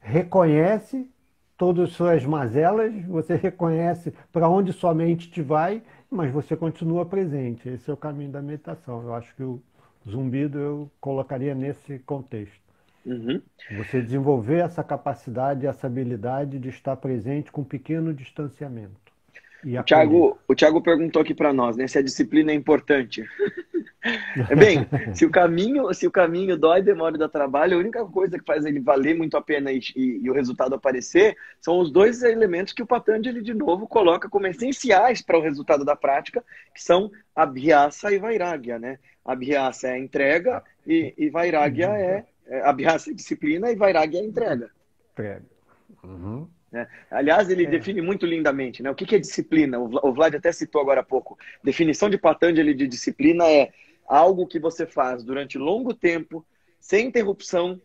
reconhece todas as suas mazelas, você reconhece para onde sua mente te vai, mas você continua presente. Esse é o caminho da meditação. Eu acho que o zumbido eu colocaria nesse contexto. Você desenvolver essa capacidade, essa habilidade de estar presente com pequeno distanciamento. O Thiago perguntou aqui para nós, né, se a disciplina é importante. Bem, se o caminho dói, demora e dá trabalho, a única coisa que faz ele valer muito a pena e o resultado aparecer são os dois elementos que o Patanjali, de novo, coloca como essenciais para o resultado da prática, que são Abhyasa e Vairagya, né? Abhyasa é a entrega e Vairagya Abhyasa é disciplina e Vairagya é a entrega. Aliás, ele define muito lindamente, né? O que é disciplina? O Vlad até citou agora há pouco. Definição de Patanjali de disciplina é algo que você faz durante longo tempo, sem interrupção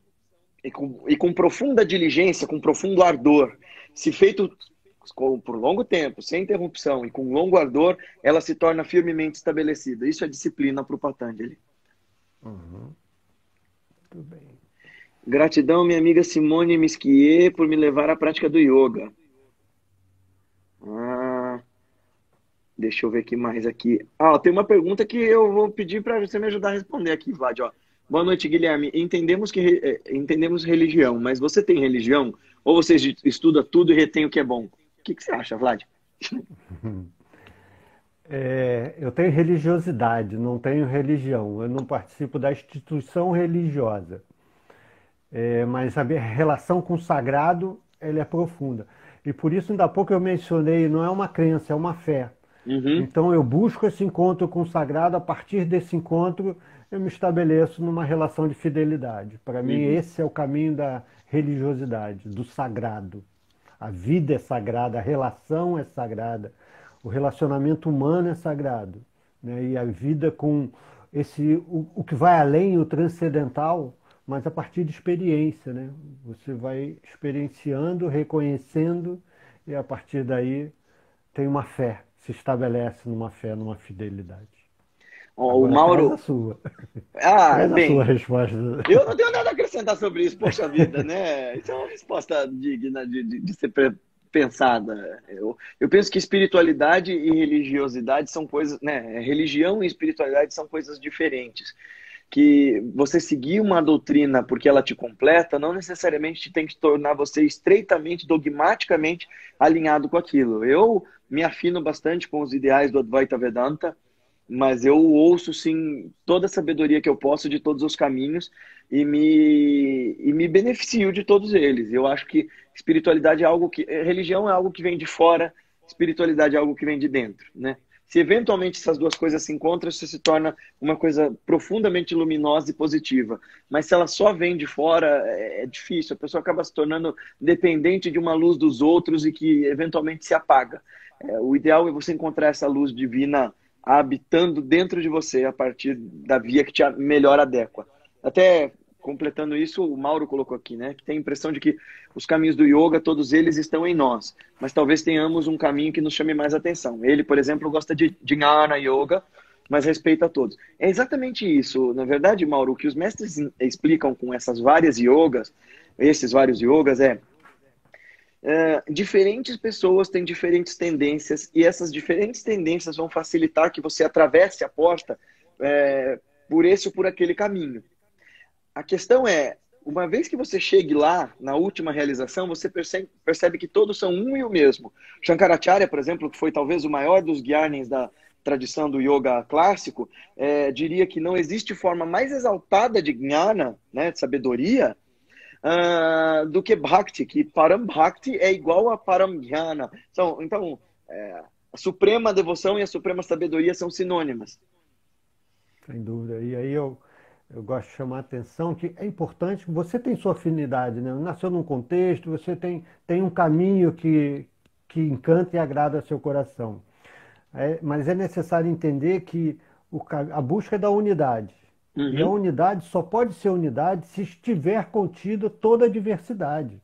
e com profunda diligência, com profundo ardor. Se feito por longo tempo, sem interrupção e com longo ardor, ela se torna firmemente estabelecida. Isso é disciplina para o Patanjali. Muito bem. Gratidão, minha amiga Simone Misquier, por me levar à prática do yoga. Deixa eu ver aqui mais aqui. Tem uma pergunta que eu vou pedir para você me ajudar a responder aqui, Vlad. Boa noite, Guilherme. Entendemos religião, mas você tem religião? Ou você estuda tudo e retém o que é bom? O que você acha, Vlad? Eu tenho religiosidade, não tenho religião. Eu não participo da instituição religiosa. Mas a minha relação com o sagrado, ela é profunda. E por isso, ainda há pouco eu mencionei, não é uma crença, é uma fé. Então eu busco esse encontro com o sagrado, a partir desse encontro eu me estabeleço numa relação de fidelidade. Para mim esse é o caminho da religiosidade, do sagrado. A vida é sagrada, a relação é sagrada, o relacionamento humano é sagrado, né? E a vida com o que vai além, o transcendental, mas a partir de experiência, né? Você vai experienciando, reconhecendo, e a partir daí tem uma fé, se estabelece numa fé, numa fidelidade. Ó, o Agora traz a Mauro. sua. Ah, Traz a sua bem, resposta. eu não tenho nada a acrescentar sobre isso, poxa vida, né? Isso é uma resposta digna de ser pensada. Eu penso que espiritualidade e religiosidade são coisas, né? Religião e espiritualidade são coisas diferentes. Que você seguir uma doutrina porque ela te completa, não necessariamente tem que tornar você estreitamente, dogmaticamente alinhado com aquilo. Eu me afino bastante com os ideais do Advaita Vedanta, mas eu ouço sim toda a sabedoria que eu posso de todos os caminhos e me beneficio de todos eles. Eu acho que espiritualidade é algo que, religião é algo que vem de fora, espiritualidade é algo que vem de dentro, né? Se eventualmente essas duas coisas se encontram, isso se torna uma coisa profundamente luminosa e positiva. Mas se ela só vem de fora, é difícil. A pessoa acaba se tornando dependente de uma luz dos outros e que eventualmente se apaga. O ideal é você encontrar essa luz divina habitando dentro de você a partir da via que te melhor adequa. Até completando isso, o Mauro colocou aqui, né, que tem a impressão de que os caminhos do yoga, todos eles estão em nós, mas talvez tenhamos um caminho que nos chame mais atenção. Ele, por exemplo, gosta de Jnana Yoga, mas respeita todos. É exatamente isso. Na verdade, Mauro, o que os mestres explicam com essas várias yogas, esses vários yogas, diferentes pessoas têm diferentes tendências e essas diferentes tendências vão facilitar que você atravesse a porta por esse ou por aquele caminho. A questão é, uma vez que você chegue lá, na última realização, você percebe que todos são um e o mesmo. Shankaracharya, por exemplo, que foi talvez o maior dos Gyanis da tradição do yoga clássico, diria que não existe forma mais exaltada de Jnana, né, de sabedoria, do que Bhakti, que Param Bhakti é igual a Param Jnana. Então, a suprema devoção e a suprema sabedoria são sinônimas. Sem dúvida. E aí eu gosto de chamar a atenção que é importante que você tem sua afinidade, né? Nasceu num contexto, você tem um caminho que encanta e agrada seu coração. Mas é necessário entender que a busca é da unidade. E a Uhum. unidade só pode ser unidade se estiver contida toda a diversidade.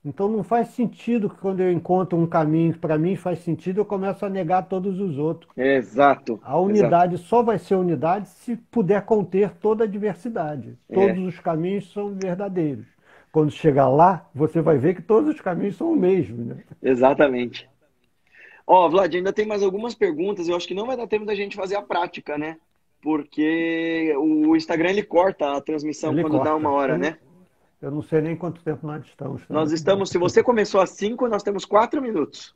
Então não faz sentido que quando eu encontro um caminho que para mim faz sentido, eu começo a negar todos os outros. Exato, A exato. unidade só vai ser unidade se puder conter toda a diversidade. Todos É, os caminhos são verdadeiros. Quando chegar lá, você vai ver que todos os caminhos são o mesmo, né? exatamente. Ó, Vlad, ainda tem mais algumas perguntas. Eu acho que não vai dar tempo da gente fazer a prática, né? Porque o Instagram ele corta a transmissão Ele quando dá uma corta. hora, né? Eu não sei nem quanto tempo nós estamos Nós também. estamos, se você começou às 5, nós temos 4 minutos.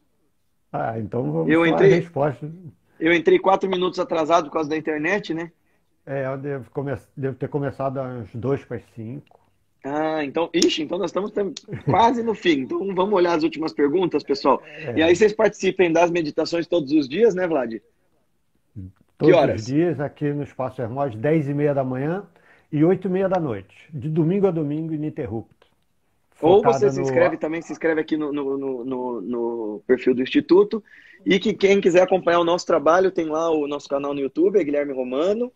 Ah, então vamos Eu só a entrei, resposta. eu entrei 4 minutos atrasado por causa da internet, né? Eu devo ter começado às 2 para as 5. Ah, então, ixi, então nós estamos quase no fim. Então vamos olhar as últimas perguntas, pessoal. E aí É, vocês participem das meditações todos os dias, né, Vlad? Que todos os horas? dias aqui no Espaço Hermós, 10h30 da manhã e 8h30 da noite. De domingo a domingo, ininterrupto. Ou você Focada se no. inscreve também, se inscreve aqui no perfil do Instituto. E que quem quiser acompanhar o nosso trabalho, tem lá o nosso canal no YouTube, é Guilherme Romano.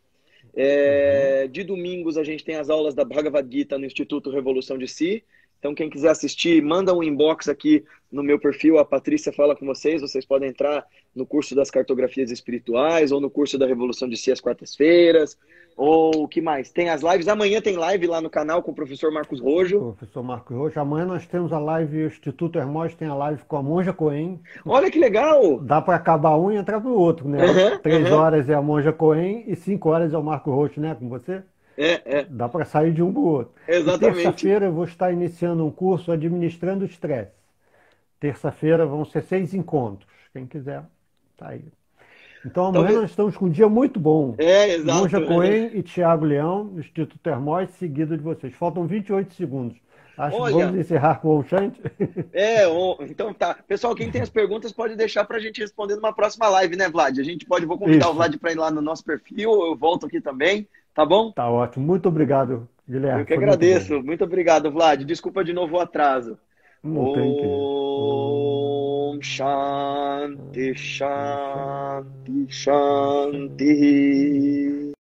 Uhum. De domingos a gente tem as aulas da Bhagavad Gita no Instituto Revolução de Si. Então quem quiser assistir, manda um inbox aqui no meu perfil, a Patrícia fala com vocês. Vocês podem entrar no curso das cartografias espirituais ou no curso da Revolução de Si às quartas-feiras. Ou o que mais? Tem as lives. Amanhã tem live lá no canal com o professor Marcos Rojo. Professor Marco Rocha. Amanhã nós temos a live, o Instituto Hermós tem a live com a Monja Coen. Olha que legal! Dá para acabar um e entrar pro outro, né? Aham, Três aham. horas é a Monja Coen e 5 horas é o Marco Rocha, né? Com você? É, Dá para sair de um para o outro. E exatamente. terça-feira eu vou estar iniciando um curso Administrando o Estresse. Terça-feira vão ser 6 encontros. Quem quiser, tá aí. Então amanhã Talvez. nós estamos com um dia muito bom. Exato. Monja Coen e Tiago Leão, no Instituto Hermós, seguido de vocês. Faltam 28 segundos. Acho que vamos Olha, encerrar com o Shanti. então tá. Pessoal, quem tem as perguntas pode deixar pra gente responder numa próxima live, né, Vlad? Vou convidar o Isso. Vlad pra ir lá no nosso perfil, eu volto aqui também, tá bom? Tá ótimo. Muito obrigado, Eu Guilherme. que Foi muito bom. agradeço. Muito obrigado, Vlad. Desculpa de novo o atraso. Não tem que. Om Shanti Shanti, Shanti Shanti, Shanti. Shanti.